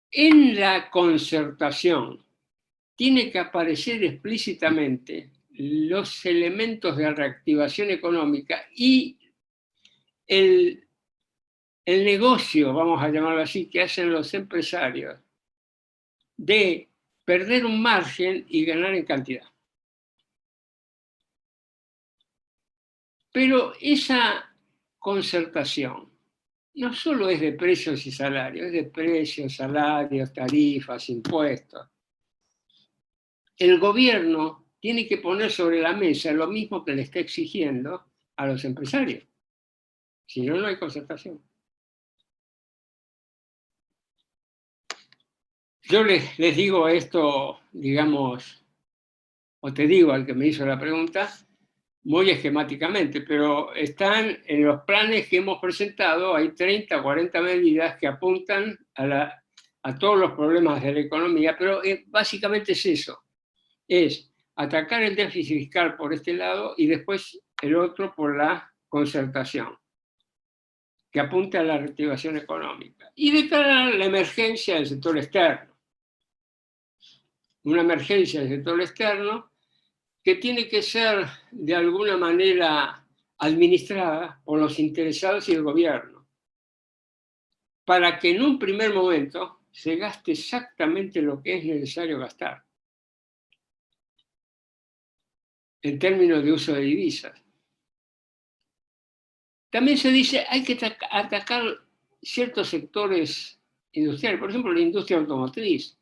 En la concertación tiene que aparecer explícitamente los elementos de reactivación económica y el negocio, vamos a llamarlo así, que hacen los empresarios de perder un margen y ganar en cantidad. Pero esa concertación no solo es de precios y salarios, es de precios, salarios, tarifas, impuestos. El gobierno tiene que poner sobre la mesa lo mismo que le está exigiendo a los empresarios. Si no, no hay concertación. Yo les digo esto, digamos, o te digo al que me hizo la pregunta, muy esquemáticamente, pero están en los planes que hemos presentado, hay 30 o 40 medidas que apuntan a la a todos los problemas de la economía, pero básicamente es eso, es atacar el déficit fiscal por este lado y después el otro por la concertación, que apunta a la reactivación económica. Y de cara a la emergencia del sector externo. Una emergencia del sector externo que tiene que ser de alguna manera administrada por los interesados y el gobierno, para que en un primer momento se gaste exactamente lo que es necesario gastar, en términos de uso de divisas. También se dice hay que atacar ciertos sectores industriales, por ejemplo, la industria automotriz.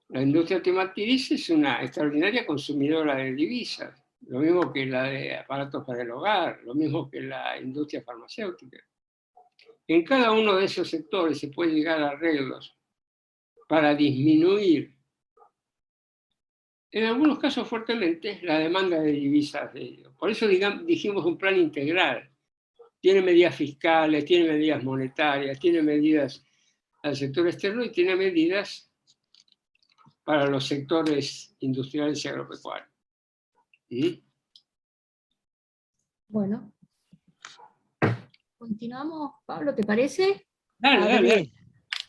La industria automotriz es una extraordinaria consumidora de divisas, lo mismo que la de aparatos para el hogar, lo mismo que la industria farmacéutica. En cada uno de esos sectores se puede llegar a arreglos para disminuir, en algunos casos fuertemente, la demanda de divisas de ellos. Por eso dijimos un plan integral. Tiene medidas fiscales, tiene medidas monetarias, tiene medidas al sector externo y tiene medidas para los sectores industriales y agropecuarios. ¿Sí? Bueno, continuamos, Pablo, ¿te parece? Dale, dale.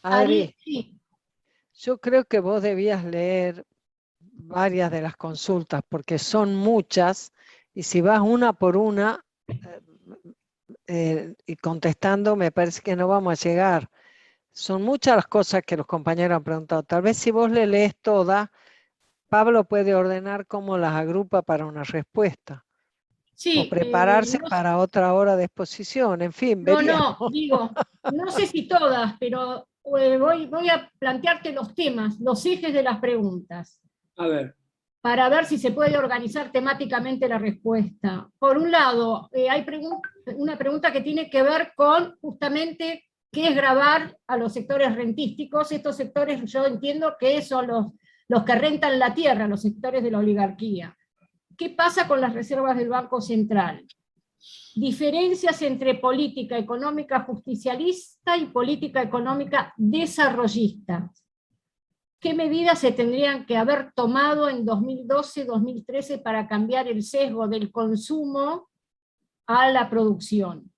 Adri, Sí. yo creo que vos debías leer varias de las consultas, porque son muchas, y si vas una por una y contestando, me parece que no vamos a llegar. Son muchas las cosas que los compañeros han preguntado. Tal vez si vos le lees todas, Pablo puede ordenar cómo las agrupa para una respuesta. Sí, o prepararse no, para otra hora de exposición, en fin. no, veríamos. digo, no sé si todas, pero voy a plantearte los temas, los ejes de las preguntas. A ver. Para ver si se puede organizar temáticamente la respuesta. Por un lado, hay una pregunta que tiene que ver con justamente qué es gravar a los sectores rentísticos. Estos sectores yo entiendo que son los que rentan la tierra, los sectores de la oligarquía. ¿Qué pasa con las reservas del Banco Central? Diferencias entre política económica justicialista y política económica desarrollista. ¿Qué medidas se tendrían que haber tomado en 2012-2013 para cambiar el sesgo del consumo a la producción?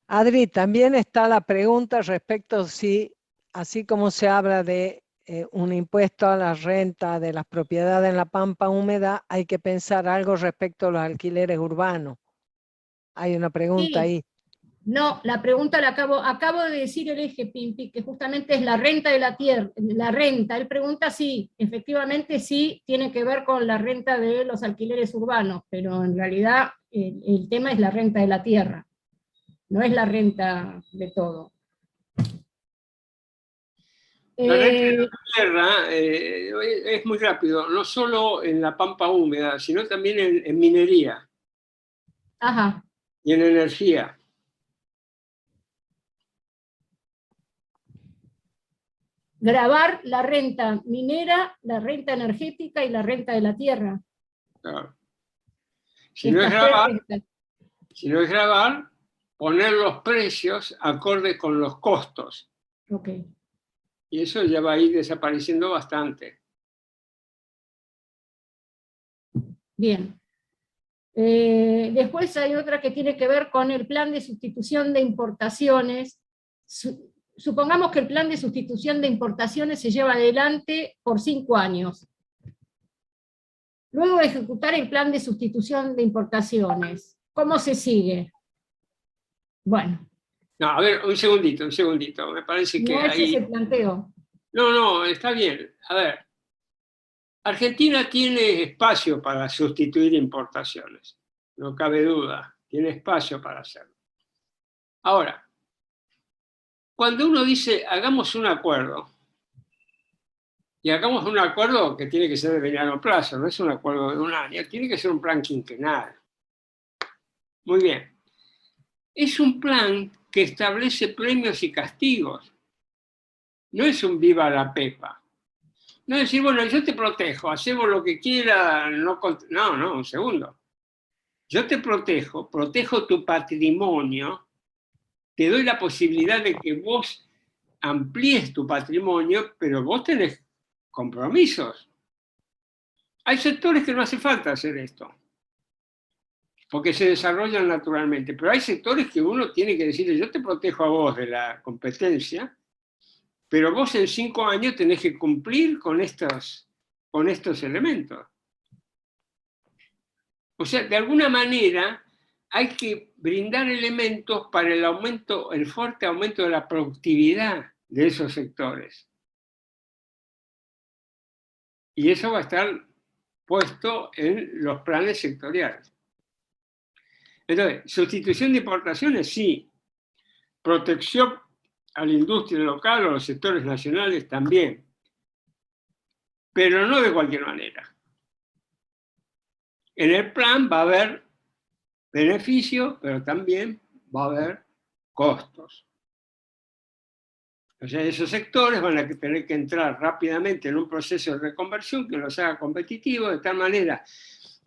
Adri, también está la pregunta respecto si, así como se habla de un impuesto a la renta de las propiedades en la pampa húmeda, hay que pensar algo respecto a los alquileres urbanos. Hay una pregunta ahí. No, la pregunta la acabo de decir el eje, Pimpi, que justamente es la renta de la tierra, la renta. Él pregunta si, efectivamente sí, tiene que ver con la renta de los alquileres urbanos, pero en realidad el tema es la renta de la tierra, no es la renta de todo. La renta de la tierra es muy rápido, no solo en la pampa húmeda, sino también en minería. Ajá. Y en energía. Gravar la renta minera, la renta energética y la renta de la tierra. Claro. Si no es grabar, poner los precios acordes con los costos. Okay. Y eso ya va a ir desapareciendo bastante. Bien. Después hay otra que tiene que ver con el plan de sustitución de importaciones. Supongamos que el plan de sustitución de importaciones se lleva adelante por 5 años. Luego de ejecutar el plan de sustitución de importaciones, ¿cómo se sigue? Bueno. No, a ver, un segundito, me parece que no ahí... ese planteo. No, está bien. A ver, Argentina tiene espacio para sustituir importaciones, no cabe duda, tiene espacio para hacerlo. Ahora, cuando uno dice, hagamos un acuerdo, y hagamos un acuerdo que tiene que ser de mediano plazo, no es un acuerdo de un año, tiene que ser un plan quinquenal. Muy bien. Es un plan que establece premios y castigos. No es un viva la pepa. No es decir, bueno, yo te protejo, hacemos lo que quiera, no, un segundo. Yo te protejo tu patrimonio, te doy la posibilidad de que vos amplíes tu patrimonio, pero vos tenés compromisos. Hay sectores que no hace falta hacer esto, porque se desarrollan naturalmente, pero hay sectores que uno tiene que decirle, yo te protejo a vos de la competencia, pero vos en 5 años tenés que cumplir con estos elementos. O sea, de alguna manera hay que brindar elementos para el fuerte aumento de la productividad de esos sectores. Y eso va a estar puesto en los planes sectoriales. Entonces, sustitución de importaciones, sí. Protección a la industria local o a los sectores nacionales también. Pero no de cualquier manera. En el plan va a haber beneficios, pero también va a haber costos. O sea, esos sectores van a tener que entrar rápidamente en un proceso de reconversión que los haga competitivos, de tal manera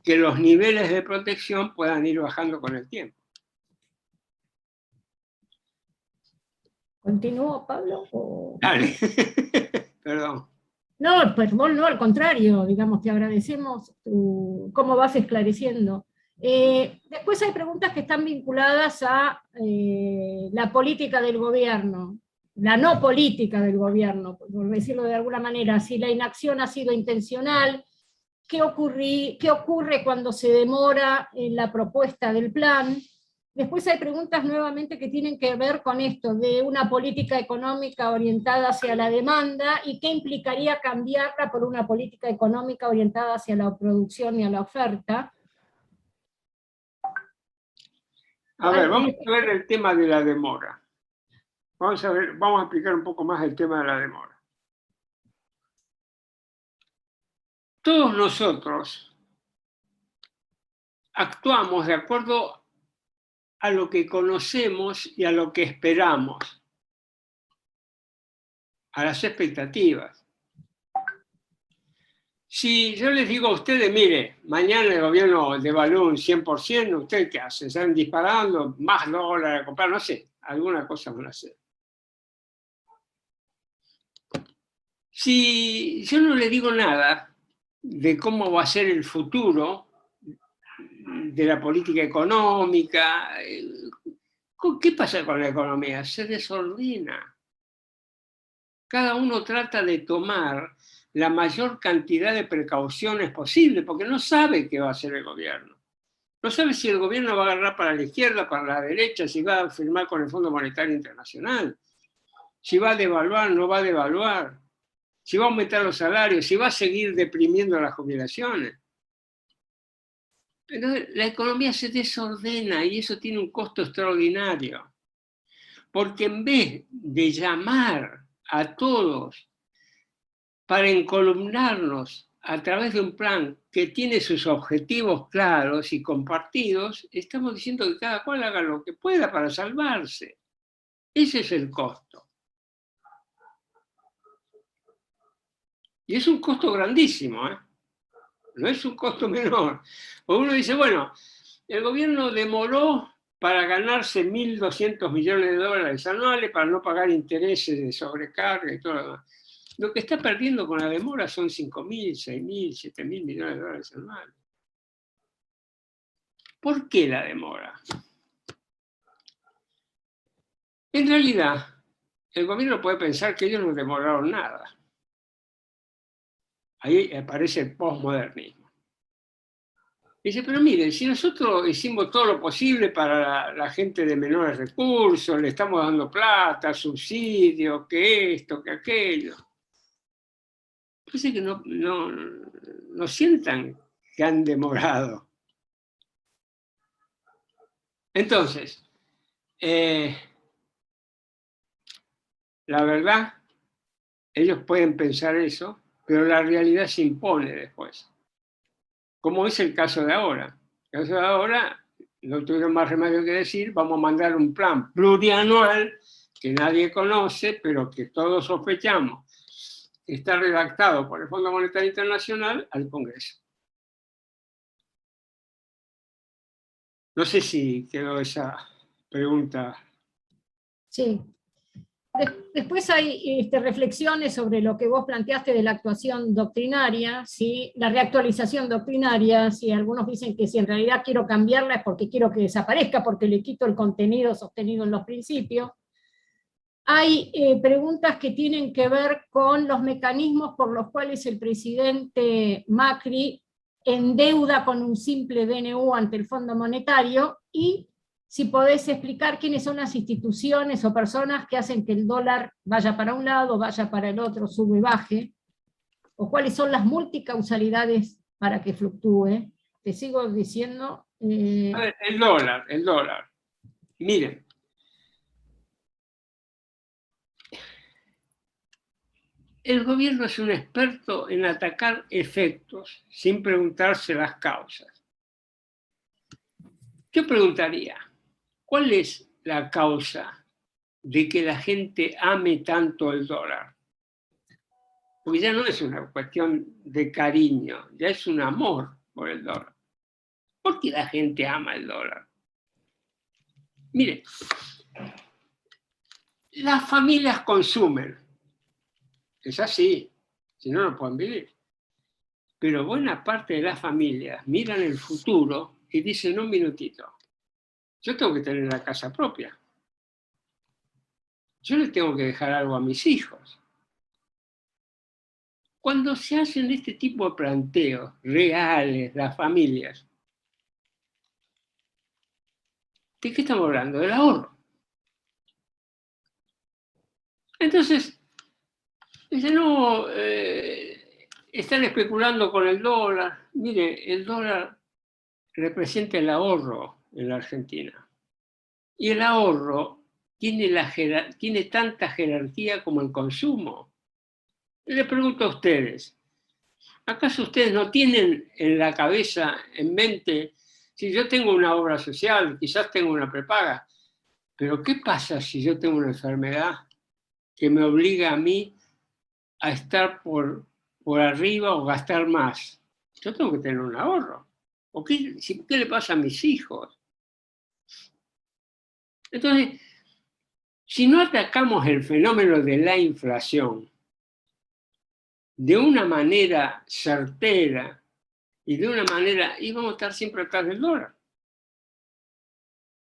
que los niveles de protección puedan ir bajando con el tiempo. ¿Continúo, Pablo? ¿O... Dale, perdón. No, perdón, no, al contrario, digamos, te agradecemos cómo vas esclareciendo. Después hay preguntas que están vinculadas a la política del gobierno, la no política del gobierno, por decirlo de alguna manera, si la inacción ha sido intencional, qué ocurre cuando se demora en la propuesta del plan. Después hay preguntas nuevamente que tienen que ver con esto, de una política económica orientada hacia la demanda, y qué implicaría cambiarla por una política económica orientada hacia la producción y a la oferta. A ver, vamos a ver el tema de la demora. Vamos a explicar un poco más el tema de la demora. Todos nosotros actuamos de acuerdo a lo que conocemos y a lo que esperamos, a las expectativas. Si yo les digo a ustedes, mire, mañana el gobierno devalúa un 100%, ¿ustedes qué hacen? ¿Están disparando más dólares a comprar? No sé, alguna cosa van a hacer. Si yo no le digo nada de cómo va a ser el futuro de la política económica, ¿qué pasa con la economía? Se desordena. Cada uno trata de tomar la mayor cantidad de precauciones posible, porque no sabe qué va a hacer el gobierno. No sabe si el gobierno va a agarrar para la izquierda, para la derecha, si va a firmar con el Fondo Monetario Internacional, si va a devaluar, no va a devaluar, si va a aumentar los salarios, si va a seguir deprimiendo las jubilaciones. Pero la economía se desordena y eso tiene un costo extraordinario. Porque en vez de llamar a todos para encolumnarnos a través de un plan que tiene sus objetivos claros y compartidos, estamos diciendo que cada cual haga lo que pueda para salvarse. Ese es el costo. Y es un costo grandísimo, ¿eh? No es un costo menor. Porque uno dice, bueno, el gobierno demoró para ganarse 1.200 millones de dólares anuales para no pagar intereses de sobrecarga y todo lo demás. Lo que está perdiendo con la demora son 5.000, 6.000, 7.000 millones de dólares anuales. ¿Por qué la demora? En realidad, el gobierno puede pensar que ellos no demoraron nada. Ahí aparece el posmodernismo. Dice, pero miren, si nosotros hicimos todo lo posible para la gente de menores recursos, le estamos dando plata, subsidios, que esto, que aquello. Parece que no sientan que han demorado. Entonces, la verdad, ellos pueden pensar eso, pero la realidad se impone después. Como es el caso de ahora. El caso de ahora, no tuvieron más remedio que decir, vamos a mandar un plan plurianual que nadie conoce, pero que todos sospechamos que está redactado por el Fondo Monetario Internacional al Congreso. No sé si quedó esa pregunta Sí. Después hay reflexiones sobre lo que vos planteaste de la actuación doctrinaria, ¿sí? La reactualización doctrinaria, si algunos dicen que si en realidad quiero cambiarla es porque quiero que desaparezca, porque le quito el contenido sostenido en los principios. Hay preguntas que tienen que ver con los mecanismos por los cuales el presidente Macri endeuda con un simple DNU ante el Fondo Monetario, y si podés explicar quiénes son las instituciones o personas que hacen que el dólar vaya para un lado, vaya para el otro, sube y baje, o cuáles son las multicausalidades para que fluctúe. Te sigo diciendo... A ver, el dólar. Miren. El gobierno es un experto en atacar efectos sin preguntarse las causas. Yo preguntaría, ¿cuál es la causa de que la gente ame tanto el dólar? Porque ya no es una cuestión de cariño, ya es un amor por el dólar. ¿Por qué la gente ama el dólar? Mire, las familias consumen. Es así, si no, no pueden vivir. Pero buena parte de las familias miran el futuro y dicen, un minutito, yo tengo que tener la casa propia. Yo le tengo que dejar algo a mis hijos. Cuando se hacen este tipo de planteos reales, las familias, ¿de qué estamos hablando? Del ahorro. Entonces, dicen, no, están especulando con el dólar. Mire, el dólar representa el ahorro en la Argentina. Y el ahorro tiene tanta jerarquía como el consumo. Les pregunto a ustedes, ¿acaso ustedes no tienen en la cabeza, en mente, si yo tengo una obra social, quizás tengo una prepaga, pero qué pasa si yo tengo una enfermedad que me obliga a mí a estar por arriba o gastar más? Yo tengo que tener un ahorro. ¿O qué le pasa a mis hijos? Entonces, si no atacamos el fenómeno de la inflación de una manera certera y de una manera, íbamos a estar siempre atrás del dólar.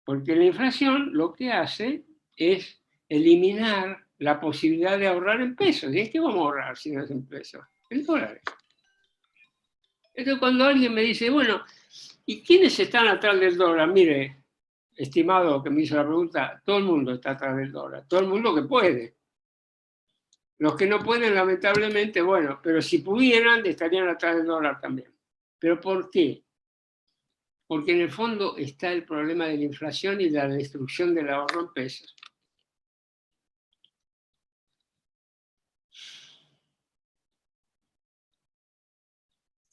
Porque la inflación lo que hace es eliminar la posibilidad de ahorrar en pesos. ¿Y en qué vamos a ahorrar si no es en pesos? En dólares. Entonces, cuando alguien me dice, bueno, ¿y quiénes están atrás del dólar? Mire, estimado que me hizo la pregunta, todo el mundo está atrás del dólar, todo el mundo que puede. Los que no pueden, lamentablemente, bueno, pero si pudieran, estarían atrás del dólar también. ¿Pero por qué? Porque en el fondo está el problema de la inflación y la destrucción del ahorro en pesos.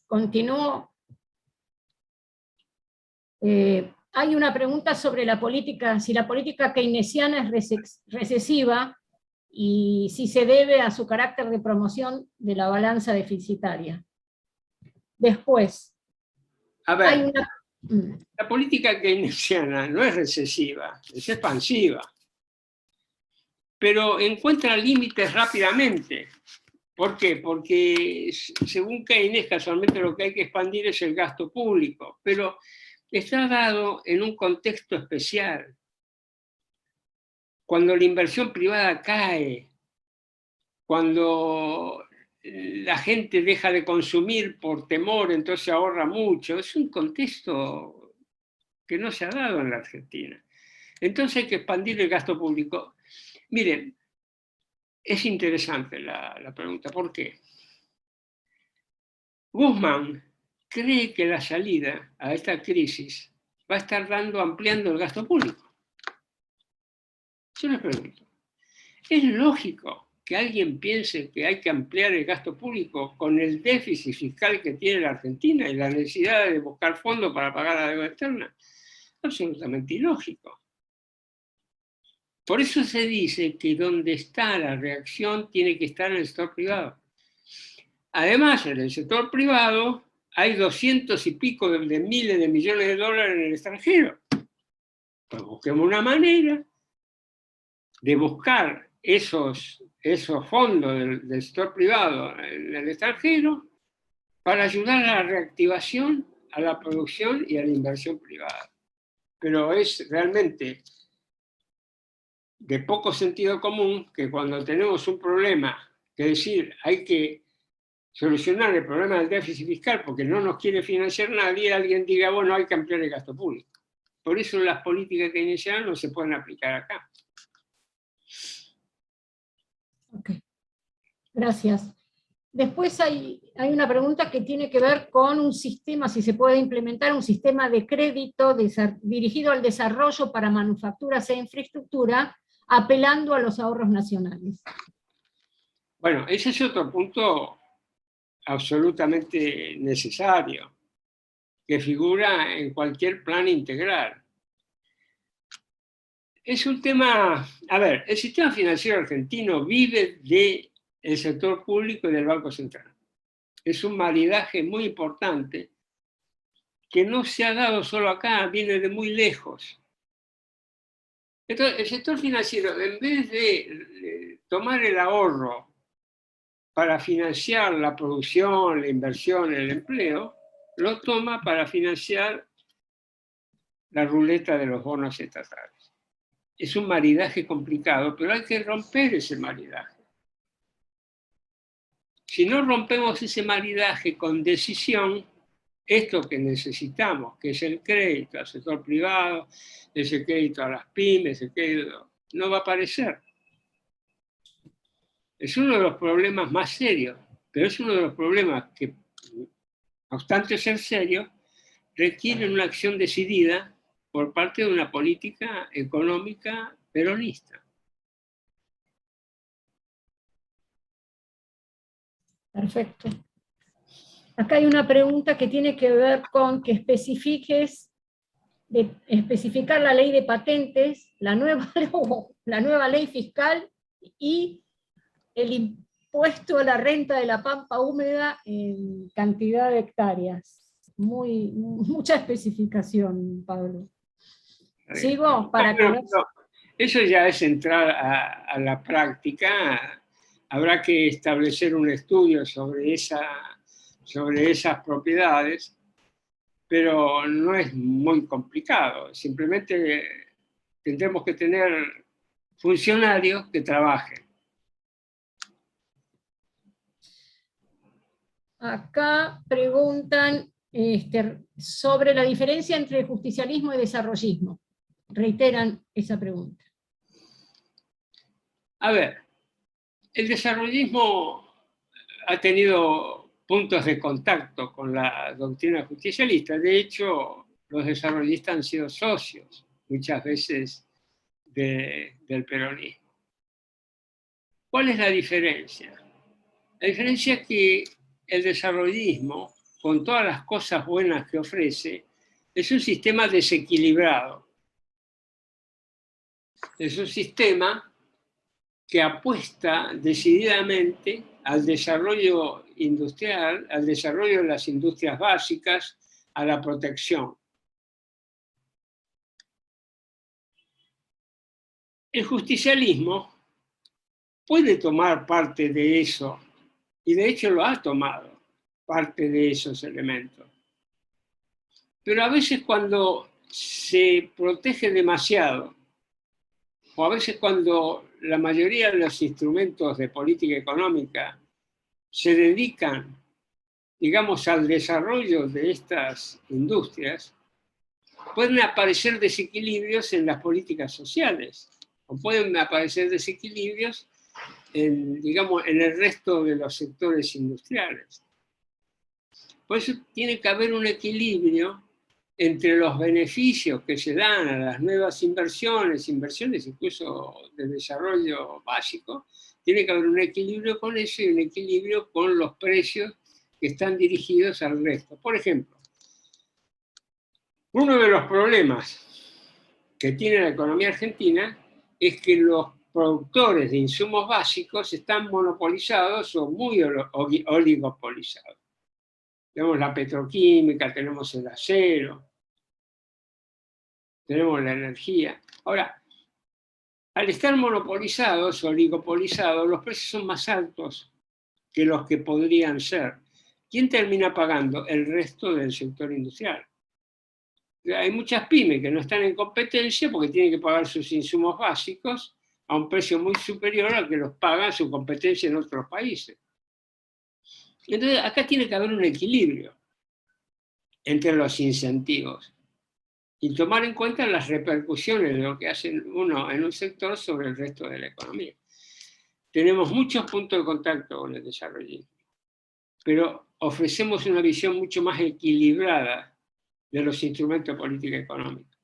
Continúo. Hay una pregunta sobre la política, si la política keynesiana es recesiva y si se debe a su carácter de promoción de la balanza deficitaria. Después, a ver, la política keynesiana no es recesiva, es expansiva, pero encuentra límites rápidamente. ¿Por qué? Porque según Keynes, casualmente lo que hay que expandir es el gasto público, pero está dado en un contexto especial. Cuando la inversión privada cae, cuando la gente deja de consumir por temor, entonces ahorra mucho, es un contexto que no se ha dado en la Argentina. Entonces hay que expandir el gasto público. Miren, es interesante la pregunta, ¿por qué? Guzmán cree que la salida a esta crisis va a estar ampliando el gasto público. Yo les pregunto, ¿es lógico que alguien piense que hay que ampliar el gasto público con el déficit fiscal que tiene la Argentina y la necesidad de buscar fondos para pagar la deuda externa? Absolutamente ilógico. Por eso se dice que donde está la reacción tiene que estar en el sector privado. Además, en el sector privado hay 200 y pico de miles de millones de dólares en el extranjero. Pues busquemos una manera de buscar esos fondos del sector privado en el extranjero para ayudar a la reactivación, a la producción y a la inversión privada. Pero es realmente de poco sentido común que cuando tenemos un problema, que decir, hay que solucionar el problema del déficit fiscal porque no nos quiere financiar nadie, alguien diga, bueno, hay que ampliar el gasto público. Por eso las políticas keynesianas no se pueden aplicar acá. Ok, gracias. Después hay una pregunta que tiene que ver con un sistema, si se puede implementar un sistema de crédito dirigido al desarrollo para manufacturas e infraestructura, apelando a los ahorros nacionales. Bueno, ese es otro punto absolutamente necesario, que figura en cualquier plan integral. Es un tema, a ver, el sistema financiero argentino vive del sector público y del Banco Central. Es un maridaje muy importante que no se ha dado solo acá, viene de muy lejos. Entonces, el sector financiero, en vez de tomar el ahorro para financiar la producción, la inversión, el empleo, lo toma para financiar la ruleta de los bonos estatales. Es un maridaje complicado, pero hay que romper ese maridaje. Si no rompemos ese maridaje con decisión, esto que necesitamos, que es el crédito al sector privado, ese crédito a las pymes, ese crédito, no va a aparecer. Es uno de los problemas más serios, pero es uno de los problemas que, no obstante ser serio, requieren una acción decidida por parte de una política económica peronista. Perfecto. Acá hay una pregunta que tiene que ver con que especificar la ley de patentes, la nueva ley fiscal y el impuesto a la renta de la pampa húmeda en cantidad de hectáreas. Mucha especificación, Pablo. ¿Sigo? Para que eso ya es entrar a la práctica. Habrá que establecer un estudio sobre esas propiedades, pero no es muy complicado. Simplemente tendremos que tener funcionarios que trabajen. Acá preguntan sobre la diferencia entre justicialismo y desarrollismo. Reiteran esa pregunta. A ver, el desarrollismo ha tenido puntos de contacto con la doctrina justicialista. De hecho, los desarrollistas han sido socios muchas veces del peronismo. ¿Cuál es la diferencia? La diferencia es que el desarrollismo, con todas las cosas buenas que ofrece, es un sistema desequilibrado. Es un sistema que apuesta decididamente al desarrollo industrial, al desarrollo de las industrias básicas, a la protección. El justicialismo puede tomar parte de eso, y de hecho lo ha tomado, parte de esos elementos. Pero a veces cuando se protege demasiado, o a veces cuando la mayoría de los instrumentos de política económica se dedican, digamos, al desarrollo de estas industrias, pueden aparecer desequilibrios en las políticas sociales, o pueden aparecer desequilibrios digamos, en el resto de los sectores industriales. Por eso tiene que haber un equilibrio entre los beneficios que se dan a las nuevas inversiones incluso de desarrollo básico, tiene que haber un equilibrio con eso y un equilibrio con los precios que están dirigidos al resto. Por ejemplo, uno de los problemas que tiene la economía argentina es que los productores de insumos básicos están monopolizados o muy oligopolizados. Tenemos la petroquímica, tenemos el acero, tenemos la energía. Ahora, Al estar monopolizados o oligopolizados, los precios son más altos que los que podrían ser. ¿Quién termina pagando? El resto del sector industrial. Hay muchas pymes que no están en competencia porque tienen que pagar sus insumos básicos a un precio muy superior al que los paga su competencia en otros países. Entonces, acá tiene que haber un equilibrio entre los incentivos y tomar en cuenta las repercusiones de lo que hace uno en un sector sobre el resto de la economía. Tenemos muchos puntos de contacto con el desarrollismo, pero ofrecemos una visión mucho más equilibrada de los instrumentos de política económica.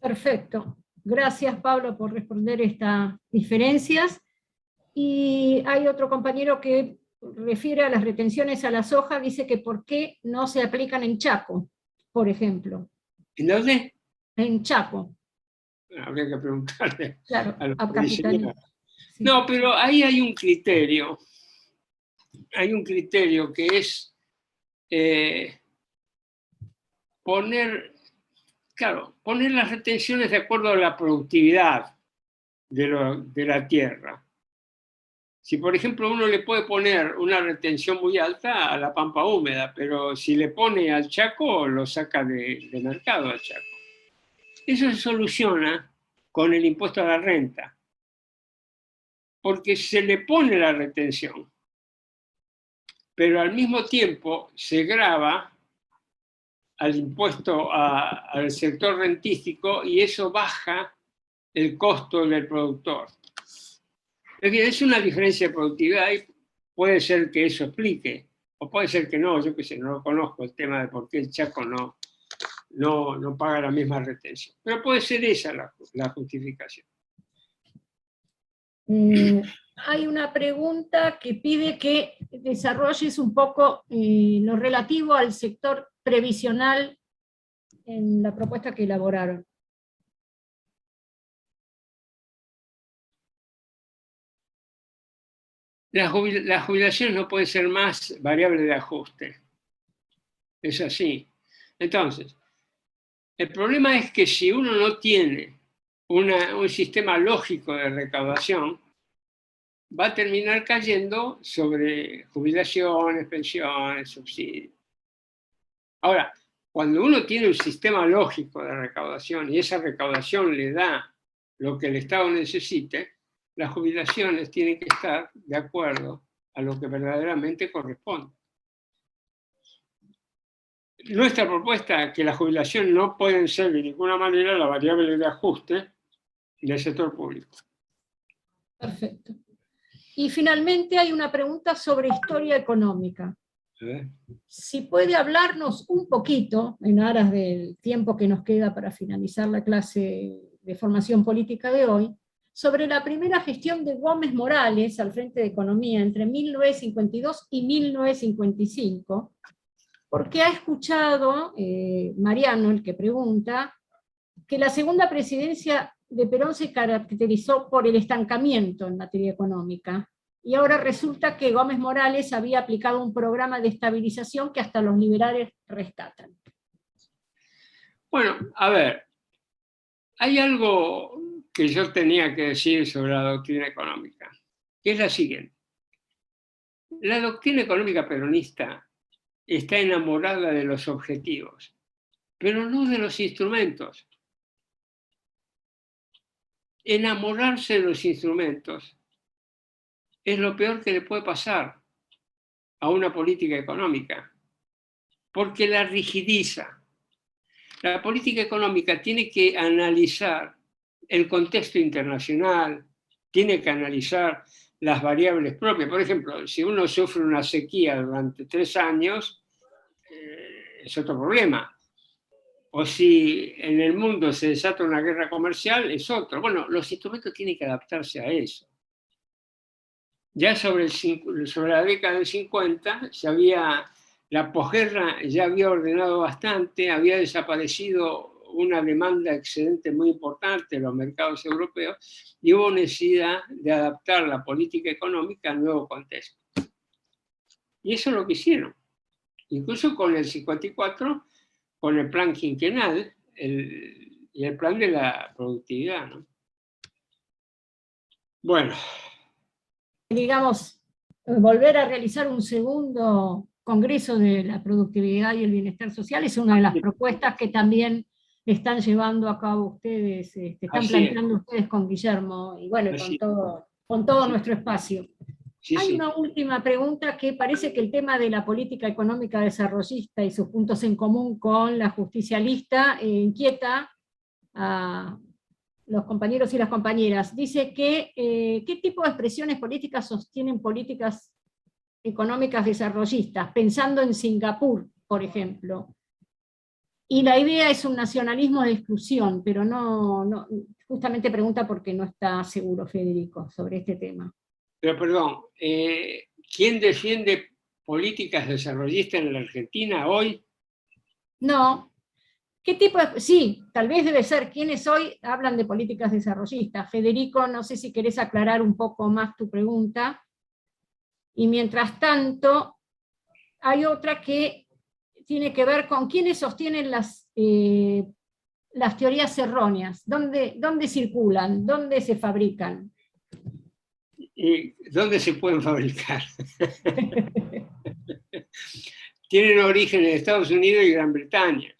Perfecto. Gracias, Pablo, por responder estas diferencias. Y hay otro compañero que refiere a las retenciones a la soja, dice que por qué no se aplican en Chaco, por ejemplo. ¿En dónde? En Chaco. Habría que preguntarle. Claro, a los a Capitanía. Sí. No, pero ahí hay un criterio. Hay un criterio que es poner las retenciones de acuerdo a la productividad de la tierra. Si, por ejemplo, uno le puede poner una retención muy alta a la pampa húmeda, pero si le pone al Chaco, lo saca de mercado al Chaco. Eso se soluciona con el impuesto a la renta, porque se le pone la retención, pero al mismo tiempo se grava al impuesto al sector rentístico y eso baja el costo del productor. Es decir, es una diferencia de productividad y puede ser que eso explique, o puede ser que no, yo qué sé, no lo conozco el tema de por qué el Chaco no paga la misma retención. Pero puede ser esa la justificación. Hay una pregunta que pide que desarrolles un poco lo relativo al sector previsional en la propuesta que elaboraron. La jubilación no puede ser más variable de ajuste. Es así. Entonces, el problema es que si uno no tiene un sistema lógico de recaudación, va a terminar cayendo sobre jubilaciones, pensiones, subsidios. Ahora, cuando uno tiene un sistema lógico de recaudación y esa recaudación le da lo que el Estado necesite, las jubilaciones tienen que estar de acuerdo a lo que verdaderamente corresponde. Nuestra propuesta es que las jubilaciones no pueden ser de ninguna manera la variable de ajuste del sector público. Perfecto. Y finalmente hay una pregunta sobre historia económica. Si puede hablarnos un poquito, en aras del tiempo que nos queda para finalizar la clase de formación política de hoy, sobre la primera gestión de Gómez Morales al frente de Economía entre 1952 y 1955, porque ha escuchado Mariano, el que pregunta, que la segunda presidencia de Perón se caracterizó por el estancamiento en materia económica, y ahora resulta que Gómez Morales había aplicado un programa de estabilización que hasta los liberales rescatan. Bueno, a ver, hay algo que yo tenía que decir sobre la doctrina económica, que es la siguiente. La doctrina económica peronista está enamorada de los objetivos, pero no de los instrumentos. Enamorarse de los instrumentos es lo peor que le puede pasar a una política económica, porque la rigidiza. La política económica tiene que analizar el contexto internacional, tiene que analizar las variables propias. Por ejemplo, si uno sufre una sequía durante 3 años, es otro problema. O si en el mundo se desata una guerra comercial, es otro. Bueno, los instrumentos tienen que adaptarse a eso. Ya sobre la década del 50, la posguerra ya había ordenado bastante, había desaparecido una demanda excedente muy importante en los mercados europeos y hubo necesidad de adaptar la política económica al nuevo contexto. Y eso es lo que hicieron. Incluso con el 54, con el plan quinquenal, el plan de la productividad, ¿no? Bueno. Digamos, volver a realizar un segundo Congreso de la Productividad y el Bienestar Social es una de las propuestas que también están llevando a cabo ustedes, están planteando ustedes con Guillermo, y bueno, con todo nuestro espacio. Hay una última pregunta que parece que el tema de la política económica desarrollista y sus puntos en común con la justicialista inquieta a los compañeros y las compañeras. Dice que ¿qué tipo de expresiones políticas sostienen políticas económicas desarrollistas? Pensando en Singapur, por ejemplo. Y la idea es un nacionalismo de exclusión, pero no justamente pregunta porque no está seguro Federico sobre este tema. Pero perdón, ¿quién defiende políticas desarrollistas en la Argentina hoy? No. ¿Qué tipo de...? Sí, tal vez debe ser quienes hoy hablan de políticas desarrollistas. Federico, no sé si querés aclarar un poco más tu pregunta. Y mientras tanto, hay otra que tiene que ver con quiénes sostienen las teorías erróneas, dónde circulan, dónde se fabrican. ¿Y dónde se pueden fabricar? Tienen origen en Estados Unidos y Gran Bretaña.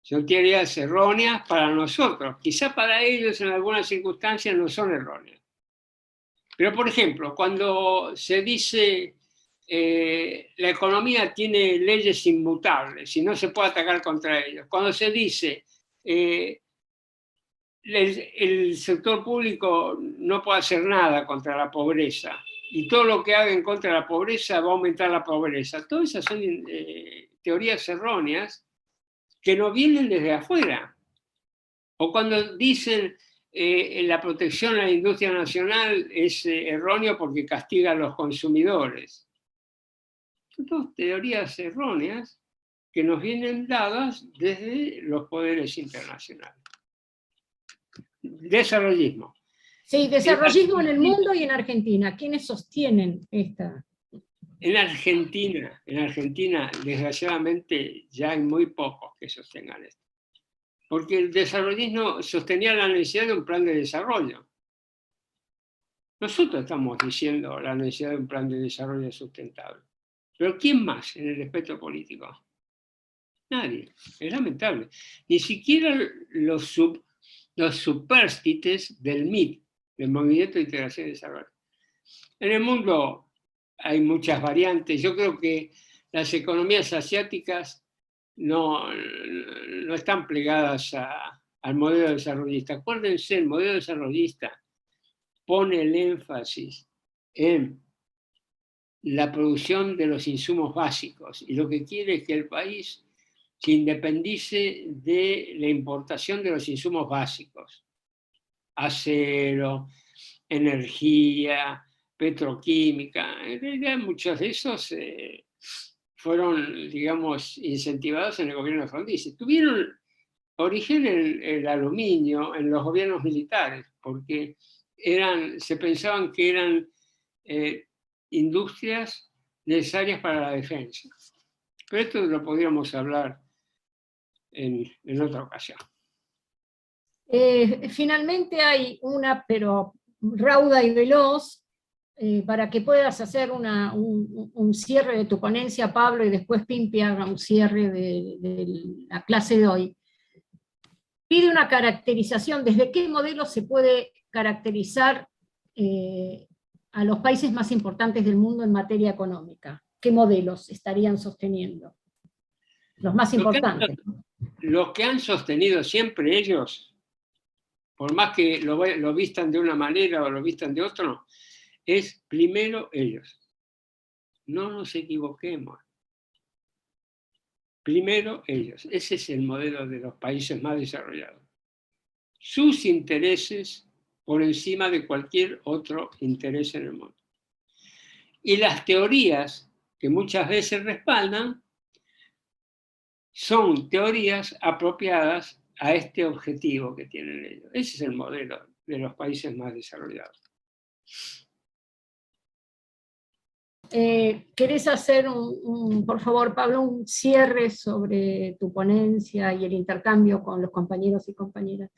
Son teorías erróneas para nosotros. Quizá para ellos en algunas circunstancias no son erróneas. Pero, por ejemplo, cuando se dice la economía tiene leyes inmutables y no se puede atacar contra ellos, cuando se dice el sector público no puede hacer nada contra la pobreza y todo lo que haga en contra de la pobreza va a aumentar la pobreza, todas esas son teorías erróneas que no vienen desde afuera. O cuando dicen la protección a la industria nacional es erróneo porque castiga a los consumidores. Son todas teorías erróneas que nos vienen dadas desde los poderes internacionales. Desarrollismo. Sí, desarrollismo en el mundo y en Argentina. ¿Quiénes sostienen esta? En Argentina, desgraciadamente, ya hay muy pocos que sostengan esto. Porque el desarrollismo sostenía la necesidad de un plan de desarrollo. Nosotros estamos diciendo la necesidad de un plan de desarrollo sustentable. Pero ¿quién más en el espectro político? Nadie. Es lamentable. Ni siquiera los superstítes del MID, del Movimiento de Integración y Desarrollo. En el mundo hay muchas variantes. Yo creo que las economías asiáticas no están plegadas al modelo desarrollista. Acuérdense, el modelo desarrollista pone el énfasis en la producción de los insumos básicos y lo que quiere es que el país se independice de la importación de los insumos básicos. Acero, energía, petroquímica. En realidad muchos de esos fueron, digamos, incentivados en el gobierno de Frondizi. Tuvieron origen en el aluminio, en los gobiernos militares, porque se pensaban que eran industrias necesarias para la defensa. Pero esto lo podríamos hablar en otra ocasión. Finalmente hay una, pero rauda y veloz, para que puedas hacer un cierre de tu ponencia, Pablo, y después Pimpi haga un cierre de la clase de hoy. Pide una caracterización, ¿desde qué modelo se puede caracterizar a los países más importantes del mundo en materia económica? ¿Qué modelos estarían sosteniendo? Los más importantes. Los que han sostenido siempre ellos, por más que lo vistan de una manera o lo vistan de otra, es primero ellos. No nos equivoquemos. Primero ellos. Ese es el modelo de los países más desarrollados. Sus intereses por encima de cualquier otro interés en el mundo. Y las teorías que muchas veces respaldan son teorías apropiadas a este objetivo que tienen ellos. Ese es el modelo de los países más desarrollados. ¿Querés hacer, por favor, Pablo, un cierre sobre tu ponencia y el intercambio con los compañeros y compañeras?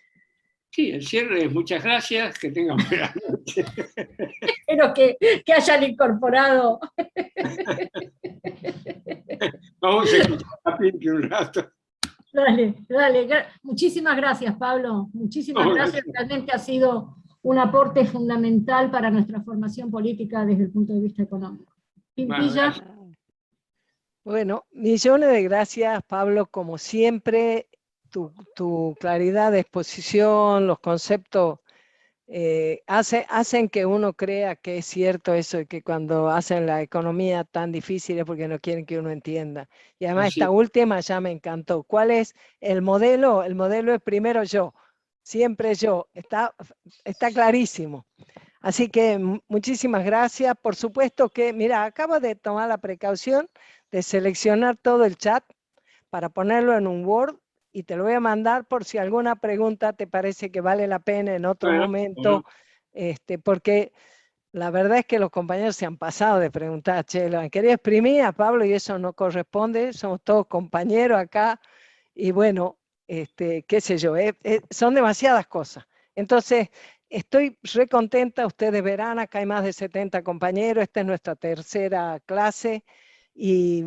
Sí, el cierre es muchas gracias, que tengan buena noche. Espero que hayan incorporado. Vamos a escuchar a Pinky un rato. Dale, dale. Muchísimas gracias, Pablo. Muchísimas gracias. Realmente ha sido un aporte fundamental para nuestra formación política desde el punto de vista económico. Pimpilla. Bueno, millones de gracias, Pablo, como siempre. Tu claridad de exposición, los conceptos hacen que uno crea que es cierto eso de que cuando hacen la economía tan difícil es porque no quieren que uno entienda. Y además esta última ya me encantó. ¿Cuál es el modelo? El modelo es primero yo, siempre yo. Está clarísimo. Así que muchísimas gracias. Por supuesto que, mira, acabo de tomar la precaución de seleccionar todo el chat para ponerlo en un Word y te lo voy a mandar por si alguna pregunta te parece que vale la pena en otro momento, porque la verdad es que los compañeros se han pasado de preguntar, che, lo quería exprimir a Pablo y eso no corresponde, somos todos compañeros acá y bueno, qué sé yo, son demasiadas cosas. Entonces, estoy re contenta, ustedes verán, acá hay más de 70 compañeros, esta es nuestra tercera clase y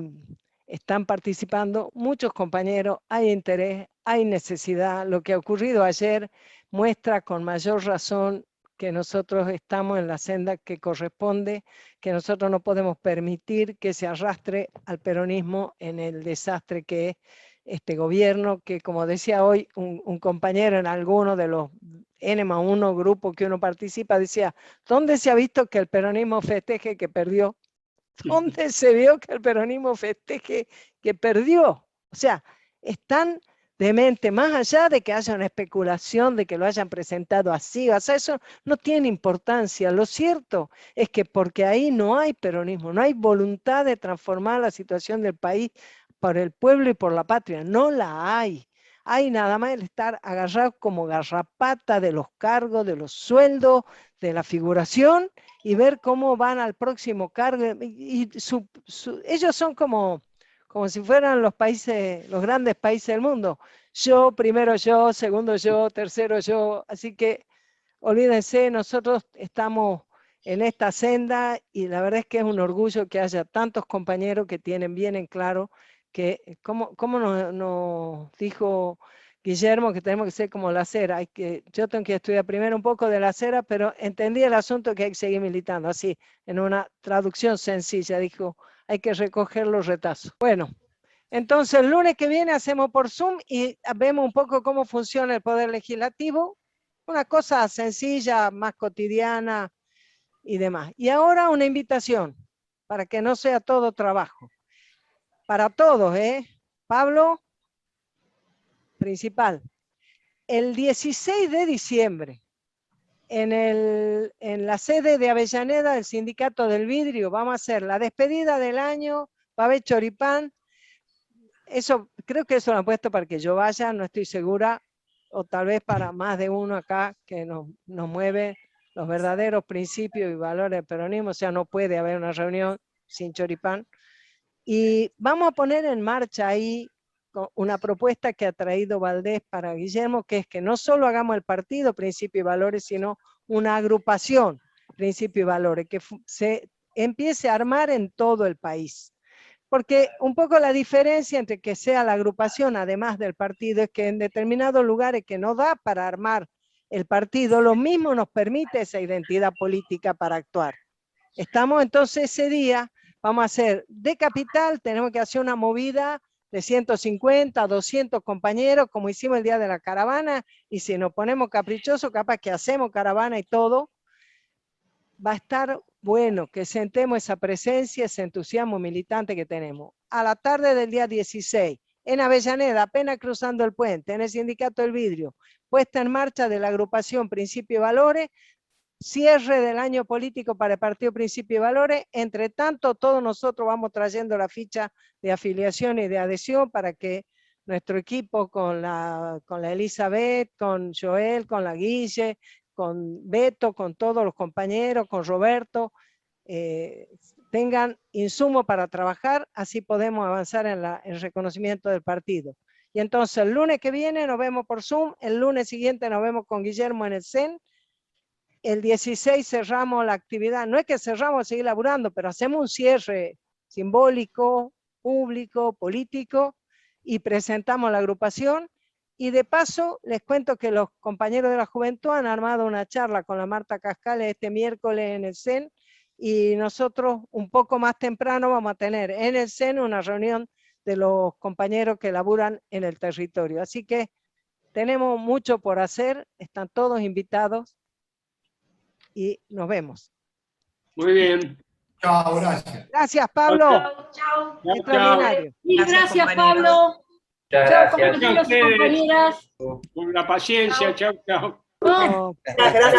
están participando muchos compañeros, hay interés, hay necesidad. Lo que ha ocurrido ayer muestra con mayor razón que nosotros estamos en la senda que corresponde, que nosotros no podemos permitir que se arrastre al peronismo en el desastre que es este gobierno, que como decía hoy un compañero en alguno de los N+1 grupos que uno participa, decía, ¿dónde se ha visto que el peronismo festeje que perdió? ¿Dónde se vio que el peronismo festeje que perdió? O sea, están demente, más allá de que haya una especulación, de que lo hayan presentado así, o sea, eso no tiene importancia. Lo cierto es que porque ahí no hay peronismo, no hay voluntad de transformar la situación del país por el pueblo y por la patria, no la hay. Hay nada más el estar agarrado como garrapata de los cargos, de los sueldos, de la figuración, y ver cómo van al próximo cargo. Y ellos son como si fueran los países, los grandes países del mundo. Yo, primero yo, segundo yo, tercero yo. Así que olvídense, nosotros estamos en esta senda y la verdad es que es un orgullo que haya tantos compañeros que tienen bien en claro que, como nos dijo Guillermo, que tenemos que ser como la cera. Yo tengo que estudiar primero un poco de la cera, pero entendí el asunto que hay que seguir militando. Así, en una traducción sencilla, dijo, hay que recoger los retazos. Bueno, entonces el lunes que viene hacemos por Zoom y vemos un poco cómo funciona el Poder Legislativo. Una cosa sencilla, más cotidiana y demás. Y ahora una invitación, para que no sea todo trabajo. Para todos, Pablo, principal. El 16 de diciembre, en la sede de Avellaneda del Sindicato del Vidrio, vamos a hacer la despedida del año, va a haber choripán. Eso, creo que eso lo han puesto para que yo vaya, no estoy segura, o tal vez para más de uno acá que nos mueve los verdaderos principios y valores del peronismo, o sea, no puede haber una reunión sin choripán. Y vamos a poner en marcha ahí una propuesta que ha traído Valdés para Guillermo, que es que no solo hagamos el partido Principio y Valores, sino una agrupación Principio y Valores, que se empiece a armar en todo el país. Porque un poco la diferencia entre que sea la agrupación, además del partido, es que en determinados lugares que no da para armar el partido, lo mismo nos permite esa identidad política para actuar. Estamos entonces ese día, vamos a hacer de capital, tenemos que hacer una movida de 150, 200 compañeros, como hicimos el día de la caravana, y si nos ponemos caprichosos, capaz que hacemos caravana y todo, va a estar bueno que sentemos esa presencia, ese entusiasmo militante que tenemos. A la tarde del día 16, en Avellaneda, apenas cruzando el puente, en el Sindicato del Vidrio, puesta en marcha de la agrupación Principio y Valores, cierre del año político para el Partido Principio y Valores. Entre tanto, todos nosotros vamos trayendo la ficha de afiliación y de adhesión para que nuestro equipo con la Elizabeth, con Joel, con la Guille, con Beto, con todos los compañeros, con Roberto, tengan insumo para trabajar, así podemos avanzar en el reconocimiento del partido. Y entonces el lunes que viene nos vemos por Zoom, el lunes siguiente nos vemos con Guillermo en el CEN, el 16 cerramos la actividad, no es que cerramos a seguir laburando, pero hacemos un cierre simbólico, público, político, y presentamos la agrupación, y de paso les cuento que los compañeros de la juventud han armado una charla con la Marta Cascales este miércoles en el CEN, y nosotros un poco más temprano vamos a tener en el CEN una reunión de los compañeros que laburan en el territorio. Así que tenemos mucho por hacer, están todos invitados, y nos vemos. Muy bien. Chao, gracias. Gracias, Pablo. Chao, chao. Extraordinario. Mil gracias, compañeros. Pablo. Muchas Chao, gracias. compañeros y compañeras. Con la paciencia, chao, chao. No. No. Gracias.